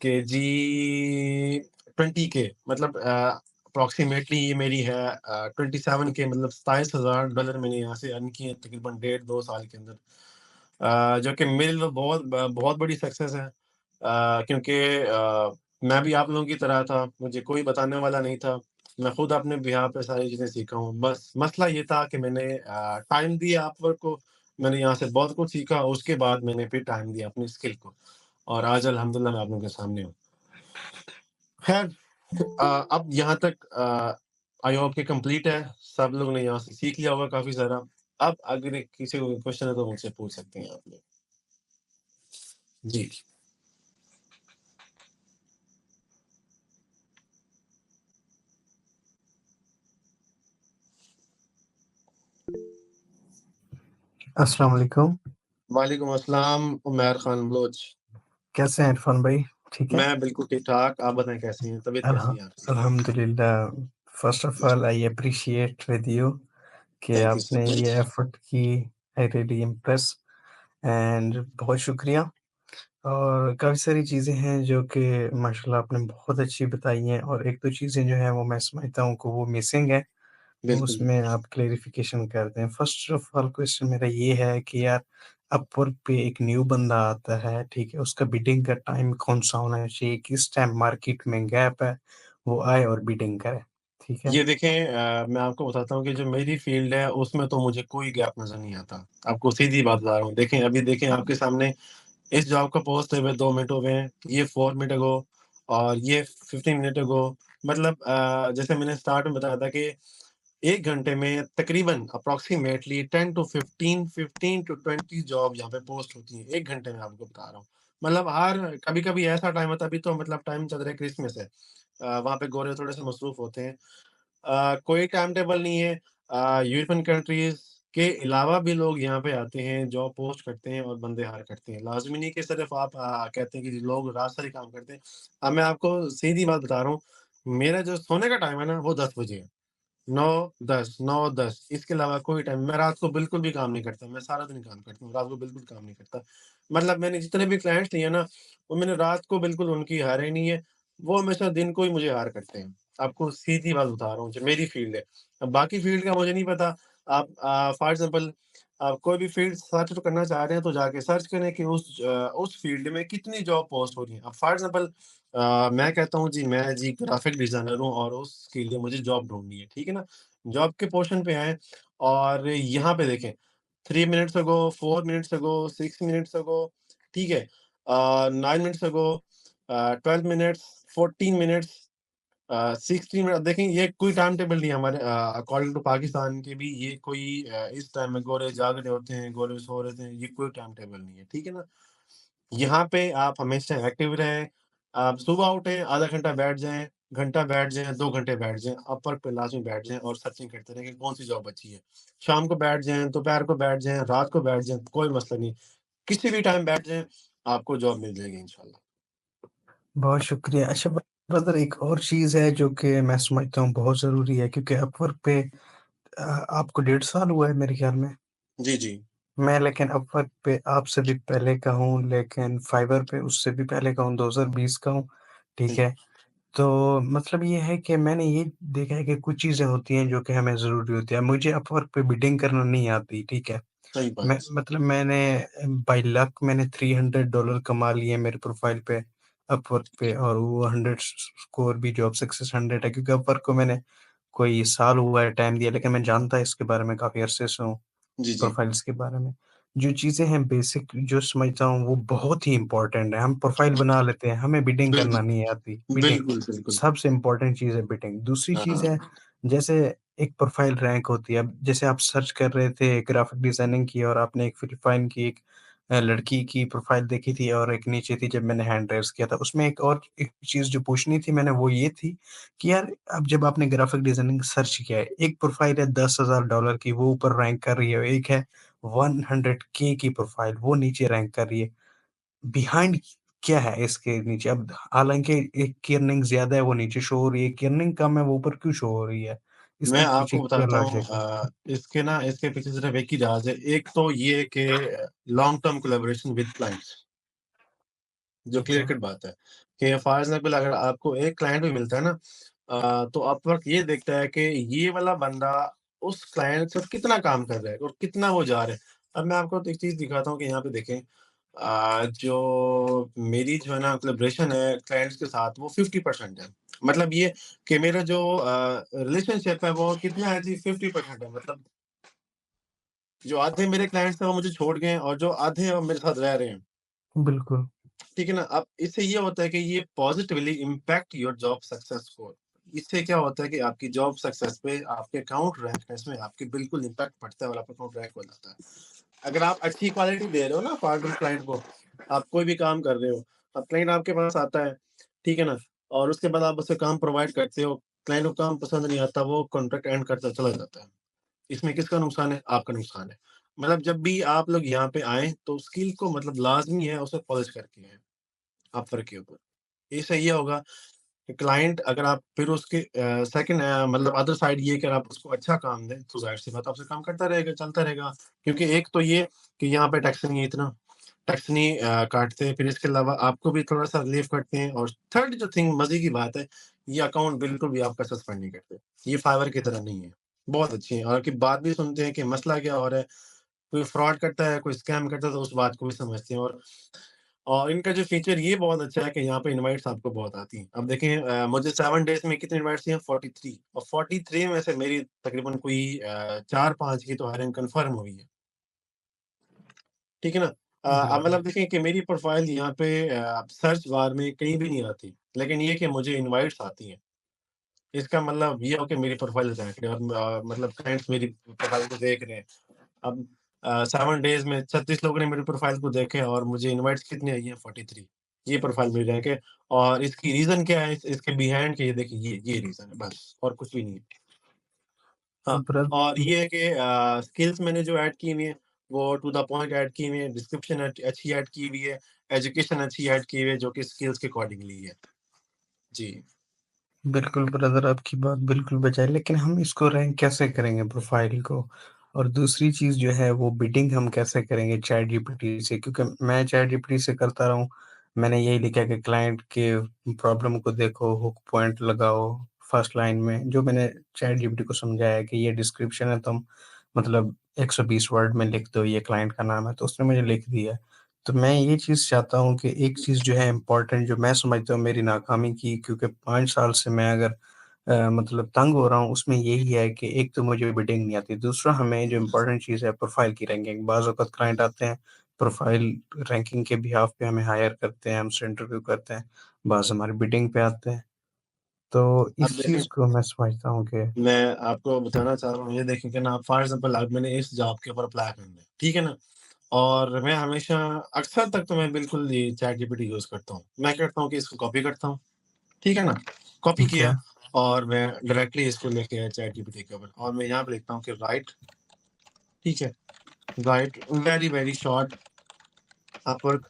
कि जी 20 के मतलब अप्रॉक्सिमेटली ये मेरी है 27 के मतलब $27,000 मैंने यहाँ से अर्न किए हैं तकरीबन डेढ़ 2 साल के अंदर। जो कि मेरे लिए बहुत बड़ी सक्सेस है क्योंकि मैं भी आप लोगों की तरह था, मुझे कोई बताने वाला नहीं था। मैं खुद अपने बिहाफ़ पे सारी चीज़ें सीखा हूँ। बस मसला ये था कि मैंने टाइम दिया अपवर्क को, मैंने यहाँ से बहुत कुछ सीखा, उसके बाद मैंने फिर टाइम दिया अपनी स्किल को। और आज अल्हम्दुलिल्लाह मैं आप लोगों के सामने हूँ। ख़ैर अब यहाँ तक आई होप कि कंप्लीट है। सब लोगों ने यहाँ से सीख लिया होगा काफ़ी सारा। अब अगर किसी को क्वेश्चन है तो मुझसे पूछ सकते हैं आप लोग। जी।
अस्सलाम वालेकुम।
वालेकुम अस्सलाम, उमैर खान बलोच।
कैसे हैं इरफ़ान भाई? ठीक हैं?
मैं बिल्कुल ठीक-ठाक, आप बताएँ कैसी हैं? तबीयत
अल्ह
कैसी है आपकी?
अल्हम्दुलिल्लाह। फ़र्स्ट ऑफ़
जी,
all I appreciate with you कि
थैंक यू सो
आपने ये
मच।
एफ़र्ट की। आई रियली इम्प्रेस एंड बहुत शुक्रिया। और काफ़ी सारी चीज़ें हैं जो कि माशाल्लाह आपने बहुत अच्छी बताई हैं और 1-2 चीज़ें जो हैं वो मैं समझता हूँ कि वो मिसिंग है।
बिल्कुल।
उसमें आप क्लैरिफ़िकेशन कर दें। फ़र्स्ट ऑफ़ ऑल क्वेश्चन मेरा ये है कि यार अपवर्क पे एक न्यू बंदा आता है, ठीक है? उसका बिडिंग का टाइम कौन-सा होना चाहिए? किस टाइम मार्केट में गैप है, वो आए और बिडिंग करे, ठीक है?
ये देखें मैं आपको बताता हूँ कि जो मेरी फ़ील्ड है उसमें तो मुझे कोई गैप नज़र नहीं आता। आपको सीधी बात बता रहा हूँ। देखें अभी देखें आपके सामने इस जॉब का पोस्ट हुए 2 मिनट हो गए हैं, ये 4 मिनट अगो और ये 15 मिनट अगो मतलब जैसे मैंने स्टार्ट में बताया था कि 1 घंटे में तकरीबन अप्रॉक्सिमेटली 10 टू 15 टू 20 जॉब यहाँ पे पोस्ट होती हैं, 1 घंटे में आपको बता रहा हूँ। मतलब हर कभी-कभी ऐसा टाइम होता है अभी तो मतलब टाइम चल रहा है क्रिसमस है। वहाँ पे गोरे थोड़े-से मसरूफ़ होते हैं। कोई टाइम टेबल नहीं है यूरोपियन कंट्रीज़ के अलावा भी लोग यहाँ पे आते हैं, जॉब पोस्ट करते हैं और बंदे हायर करते हैं। लाज़मी नहीं कि सिर्फ़ आप कहते हैं कि लोग रात से ही काम करते हैं। अब मैं आपको सीधी बात बता रहा हूँ, मेरा जो सोने का टाइम है ना, वो 10 बजे है। 9-10 9-10 इसके अलावा कोई टाइम मैं रात को बिल्कुल भी काम नहीं करता, मैं सारा दिन काम करता हूँ, रात को बिल्कुल काम नहीं करता। मतलब मैंने जितने भी क्लाइंट्स लिए ना, वो मैंने रात को बिल्कुल उनकी हायर ही नहीं है, वो हमेशा दिन को ही मुझे हायर करते हैं। आपको सीधी बात बता रहा हूँ, जो मेरी फ़ील्ड है। अब बाकी फ़ील्ड का मुझे नहीं पता, आप फॉर एग्ज़ाम्पल आप कोई भी फ़ील्ड सर्च तो करना चाह रहे हैं, तो जाके सर्च करें कि उस फ़ील्ड में कितनी जॉब पोस्ट हो रही हैं। अब फॉर एग्ज़ाम्पल मैं कहता हूँ जी, मैं जी ग्राफ़िक डिज़ाइनर हूँ और उसके लिए मुझे जॉब ढूँढनी है, ठीक है ना? जॉब के पोर्शन पे आएँ और यहाँ पे देखें 3 minutes ago, 4 minutes ago, 6 minutes ago, ठीक है? 9 minutes ago 12 minutes, 14 minutes 16 minute देखें ये कोई टाइम टेबल नहीं है हमारे अकॉर्डिंग टू पाकिस्तान के भी ये कोई इस टाइम में गोरे जाग रहे होते हैं, गोरे सो रहे थे, ये कोई टाइम टेबल नहीं है, ठीक है ना? यहाँ पे आप हमेशा एक्टिव रहें, आप सुबह उठें, आधा घंटा बैठ जाएँ, घंटा बैठ जाएँ, 2 घंटे बैठ जाएँ, अपवर्क पे लाज़मी बैठ जाएँ और सर्चिंग करते रहें कि कौन-सी जॉब अच्छी है। शाम को बैठ जाएँ, दोपहर को बैठ जाएँ, रात को बैठ जाएँ, कोई मसला नहीं। किसी भी टाइम बैठ जाएँ, आपको जॉब मिल जाएगी इंशाल्लाह।
बहुत शुक्रिया। अच्छा ब्रदर एक और चीज़ है जो कि मैं समझता हूँ बहुत ज़रूरी है क्योंकि अपवर्क पे आपको 1.5 साल हुआ है मेरे ख़्याल में।
जी, जी।
मैं लेकिन अपवर्क पे आपसे भी पहले का हूँ, लेकिन फाइवर पे उससे भी पहले का हूँ, 2020 का हूँ, ठीक
जी,
है? तो मतलब ये है कि मैंने ये देखा है कि कुछ चीज़ें होती हैं जो कि हमें ज़रूरी होती है। मुझे अपवर्क पे बिडिंग करना नहीं आती, ठीक है?
सही
मैं
बात।
मतलब मैंने बाय लक मैंने $300 कमा लिए मेरे प्रोफ़ाइल पे, अपवर्क पे और वो 100 स्कोर भी जॉब सक्सेस 100 है क्योंकि अपवर्क को मैंने कोई साल हुआ है टाइम दिया, लेकिन मैं जानता इसके बारे में काफ़ी अरसे से हूँ।
जी, जी।
प्रोफाइल्स के बारे में। जो चीज़ें हैं बेसिक जो समझता हूँ वो बहुत ही इम्पोर्टेंट है। हम प्रोफाइल बना लेते हैं, हमें बिडिंग करना
बिल्कुल,
नहीं आती, बिडिंग
बिल्कुल, बिल्कुल।
सबसे इम्पोर्टेंट चीज़ है बिडिंग। दूसरी
हाँ,
चीज़ है जैसे एक प्रोफाइल रैंक होती है, अब जैसे आप सर्च कर रहे थे ग्राफिक डिज़ाइनिंग की और आपने एक फिलिपाइन की एक लड़की की प्रोफाइल देखी थी और एक नीचे थी जब मैंने हैंड रेज़ किया था। उसमें एक और एक चीज़ जो पूछनी थी मैंने वो ये थी कि यार अब जब आपने ग्राफिक डिज़ाइनिंग सर्च किया है, एक प्रोफाइल है $10,000 की वो ऊपर रैंक कर रही है, एक है 100K की प्रोफाइल वो नीचे रैंक कर रही है। बिहाइंड क्या है इसके नीचे? अब हालाँकि एक की अर्निंग ज़्यादा है वो नीचे शो हो रही है, एक की अर्निंग कम है वो ऊपर क्यों शो हो रही है?
मैं
इसके पीछे
आपको
क्या
बताता हूँ
लॉजिक है?
इसके पीछे सिर्फ़ एक ही राज़ है। एक तो ये कि long term collaboration with clients जो
ठीक
क्लियर
है,
कट बात है कि फॉर एग्ज़ाम्पल अगर आपको एक क्लाइंट भी मिलता है ना तो अपवर्क ये देखता है कि ये वाला बंदा उस क्लाइंट से कितना काम कर रहा है और कितना वो जा रहा है। अब मैं आपको एक चीज़ दिखाता हूँ कि यहाँ पे देखें जो मेरी जो है ना कोलैबोरेशन है क्लाइंट्स के साथ वो 50% है। मतलब ये कि मेरा जो रिलेशनशिप है वो कितना है जी 50% है। मतलब जो आधे मेरे क्लाइंट्स हैं वो मुझे छोड़ गए हैं और जो आधे हैं वो मेरे साथ रह रहे हैं।
बिल्कुल,
ठीक है ना? अब इससे ये होता है कि ये positively impact your job success score. इससे क्या होता है कि आपकी जॉब सक्सेस पे, आपके अकाउंट रैंकनेस में आपके बिल्कुल इम्पैक्ट पड़ता है और आपका अकाउंट रैंक हो जाता है। अगर आप अच्छी क्वालिटी दे रहे हो ना पार्टनर क्लाइंट को, आप कोई भी काम कर रहे हो, अब क्लाइंट आपके पास आता है, ठीक है ना? और उसके बाद आप उसे काम प्रोवाइड करते हो, क्लाइंट को काम पसंद नहीं आता, वो कॉन्ट्रैक्ट एंड करता चला जाता है। इसमें किसका नुकसान है? आपका नुकसान है। मतलब जब भी आप लोग यहाँ पे आएँ, तो स्किल को मतलब लाज़मी है उसे पॉलिश करके आएँ। अपवर्क के ऊपर। इससे ये होगा कि क्लाइंट अगर आप फिर उसके सेकंड मतलब अदर साइड ये कि अगर आप उसको अच्छा काम दें, तो ज़ाहिर-सी बात है आपसे काम करता रहेगा, चलता रहेगा। क्योंकि एक तो ये कि यहाँ पे टैक्स नहीं है इतना, टैक्स नहीं काटते, फिर इसके अलावा आपको भी थोड़ा-सा रिलीफ़ करते हैं और थर्ड जो थिंग मज़े की बात है, ये अकाउंट बिल्कुल भी आपका सस्पेंड नहीं करते। ये फाइवर की तरह नहीं है, बहुत अच्छी है और आपकी बात भी सुनते हैं कि मसला क्या हो रहा है, कोई फ्रॉड करता है, कोई स्कैम करता है, तो उस बात को भी समझते हैं और इनका जो फीचर ये बहुत अच्छा है कि यहाँ पे इनवाइट्स आपको बहुत आती हैं। अब देखें मुझे 7 डेज़ में कितनी इनवाइट्स आई हैं 43 और 43 में से मेरी तकरीबन कोई 4-5 की तो हायरिंग कन्फर्म हुई है। ठीक है ना? अब
बिल्कुल।
मतलब देखें कि मेरी प्रोफ़ाइल यहाँ पे सर्च बार में कहीं भी नहीं आती, लेकिन ये कि मुझे इनवाइट्स आती हैं। इसका मतलब ये हो कि मेरी प्रोफ़ाइल रैंक्ड है और मतलब क्लाइंट्स मेरी प्रोफ़ाइल को देख रहे हैं। अब 7 डेज़ में 36 लोगों ने मेरी प्रोफ़ाइल को देखा है और मुझे इनवाइट्स कितनी आई हैं 43 ये प्रोफ़ाइल मेरी रैंक है और इसकी रीज़न क्या है इसके बिहाइंड के ये देखिए ये रीज़न है बस और कुछ भी नहीं है। हाँ,
ब्रद
और ये है कि स्किल्स मैंने जो ऐड की हुई हैं, वो टू द पॉइंट ऐड की हुई हैं, डिस्क्रिप्शन अच्छी ऐड की हुई है, एजुकेशन अच्छी ऐड की हुई है, जो कि स्किल्स के अकॉर्डिंगली है। जी।
बिल्कुल ब्रदर, आपकी बात बिल्कुल बचा है, लेकिन हम इसको रैंक कैसे करेंगे प्रोफ़ाइल को? और दूसरी चीज़ जो है वो बिडिंग हम कैसे करेंगे चैट जीपीटी से? क्योंकि मैं चैट जीपीटी से करता रहा हूँ, मैंने यही लिखा कि क्लाइंट के प्रॉब्लम को देखो, हुक पॉइंट लगाओ फर्स्ट लाइन में। जो मैंने चैट जीपीटी को समझाया कि ये डिस्क्रिप्शन है, तुम मतलब 120 वर्ड में लिख दो, ये क्लाइंट का नाम है, तो उसने मुझे लिख दिया। तो मैं ये चीज़ चाहता हूँ कि एक चीज़ जो है इम्पोर्टेंट, जो मैं समझता हूँ मेरी नाकामी की, क्योंकि 5 साल से मैं अगर मतलब तंग हो रहा हूँ, उसमें यही है कि एक तो मुझे बिडिंग नहीं आती, दूसरा हमें जो इम्पोर्टेंट चीज़ है प्रोफ़ाइल की रैंकिंग। बाज़ औक़ात क्लाइंट आते हैं, प्रोफ़ाइल रैंकिंग के बिहाफ़ पे हमें हायर करते हैं, हमसे इंटरव्यू करते हैं, बाज़ हमारी बिडिंग पे आते हैं। तो
अब
इस
देखें,
चीज़ को मैं समझता हूँ कि
मैं आपको बताना चाह रहा हूँ, ये देखें कि ना फॉर एग्ज़ाम्पल अब मैंने इस जॉब के ऊपर अप्लाई करना है, ठीक है ना? और मैं हमेशा अक्सर तक तो मैं बिल्कुल ये चैट जीपीटी यूज़ करता हूँ। मैं करता हूँ कि इसको कॉपी करता हूँ, ठीक है ना? कॉपी
ओके,
किया और मैं डायरेक्टली इसको लेके आया चैट जीपीटी के ऊपर और मैं यहाँ पे लिखता हूँ कि राइट, ठीक है? Right very, very short Upwork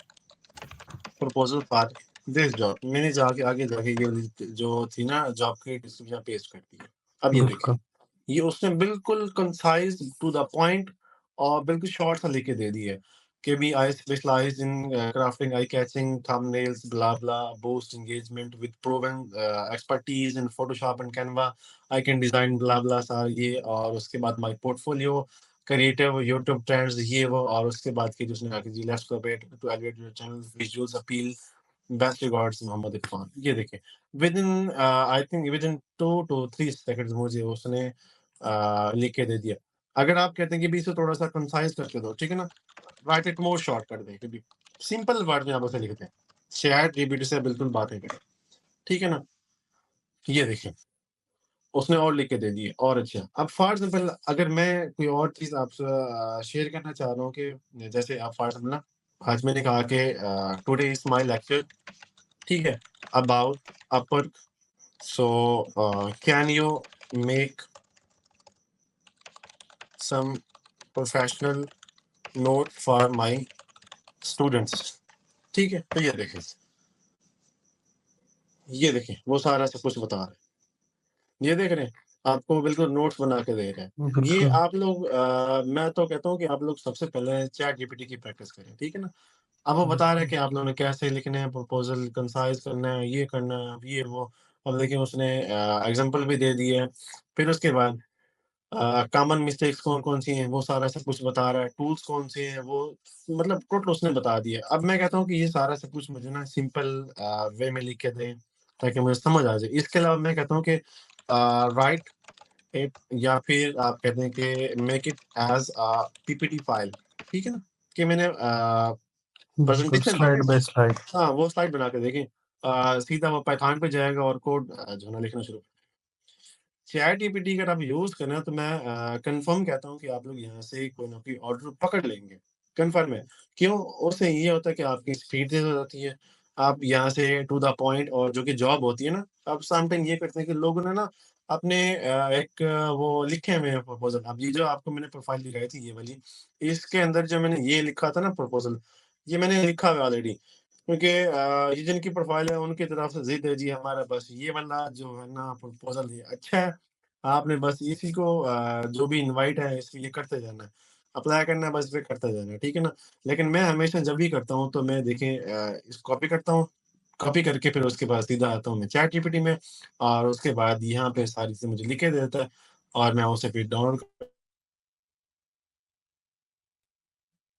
proposal for this job. मैंने जाके आगे जाके ये वाली जो थी ना जॉब की डिस्क्रिप्शन पेस्ट कर दी है। अब ये देखें,
बिल्कुल,
ये उसने बिल्कुल कंसाइज़ टू द पॉइंट और बिल्कुल शॉर्ट सा लिख के दे दी है कि भी I specialize in crafting eye catching thumbnails blah blah boost engagement with proven expertise in Photoshop and Canva. I can design blah blah सा ये और उसके बाद my portfolio, creative YouTube trends ये वो और उसके बाद की जो उसने आगे जी let's collaborate to elevate your channel visuals appeal best regards Mohammed Irfan. ये देखें within I think within 2 to 3 seconds मुझे उसने लिख के दे दिया। अगर आप कहते हैं कि भी इसे थोड़ा-सा कंसाइज़ करके दो, ठीक है ना? राइट इट मोर शॉर्ट कर दें कि भी सिंपल वर्ड में आप उसे लिख दें। चैट जीपीटी से बिल्कुल बात नहीं करें, ठीक है ना? ये देखें, उसने और लिख के दे दिए और अच्छा। अब फॉर एग्ज़ाम्पल अगर मैं कोई और चीज़ आपसे शेयर करना चाह रहा हूँ कि जैसे आप फॉर एग्ज़ाम्पल ना आज मैंने कहा कि टुडे इज़ माय लेक्चर, ठीक है? About Upwork so can you make some professional note for my students, ठीक है? तो ये देखें, वो सारा सब कुछ बता रहा है। ये देख रहे हैं? आपको बिल्कुल नोट्स बना के दे रहा है। ये
बिल्कुल,
आप लोग मैं तो कहता हूँ कि आप लोग सबसे पहले चैट जीपीटी की प्रैक्टिस करें, ठीक है ना? अब वो बता रहा है
बिल्कुल।
कि आप लोगों ने कैसे लिखने हैं, प्रपोज़ल कंसाइज़ करना है, ये करना है, ये वो। अब देखिए उसने एग्ज़ाम्पल भी दे दिए हैं। फिर उसके बाद कॉमन मिस्टेक्स कौन-कौन सी हैं, वो सारा सब कुछ बता रहा है। टूल्स कौन से हैं, वो मतलब टोटल उसने बता दिया। अब मैं कहता हूँ कि ये सारा सब कुछ मुझे ना सिंपल वे में लिख के दें, ताकि मुझे समझ आ जाए। इसके अलावा मैं कहता हूँ कि राइट इट या फिर आप कहते हैं कि make it as PPT file, ठीक है ना? कि मैंने
बिल्कुल,
प्रेज़ेंटेशन
स्लाइड बाय स्लाइड।
हाँ, वो स्लाइड बना के देखें। सीधा वो पाइथन पे जाएगा और कोड जो है ना लिखना शुरू। चैट जीपीटी अगर आप यूज़ कर रहे हो तो मैं कन्फर्म कहता हूँ कि आप लोग यहाँ से कोई ना कोई ऑर्डर पकड़ लेंगे, कन्फर्म है। क्यों? उससे ये होता है कि आपकी स्पीड तेज़ हो जाती है। आप यहाँ से टू द पॉइंट और जो कि जॉब होती है ना, अब समटाइम ये करते हैं कि लोगों ने ना अपने एक वो लिखे हुए हैं प्रपोज़ल। अब ये जो आपको मैंने प्रोफ़ाइल दिखाई थी ये वाली, इसके अंदर जो मैंने ये लिखा था ना प्रपोज़ल, ये मैंने लिखा हुआ है ऑलरेडी। क्योंकि ये जिनकी प्रोफ़ाइल है उनकी तरफ से ज़िद है जी हमारा बस ये वाला जो है ना प्रपोज़ल ये अच्छा है। आपने बस इसी को जो भी इनवाइट है इसके लिए करते जाना है। अप्लाई करना है बस पे करते जाना है, ठीक है ना? लेकिन मैं हमेशा जब भी करता हूँ तो मैं देखें इसको कॉपी करता हूँ, कॉपी करके फिर उसके बाद सीधा आता हूँ मैं चैट जीपीटी में और उसके बाद यहाँ पे सारी चीज़ें मुझे लिख के दे देता है और मैं उसे फिर डाउनलोड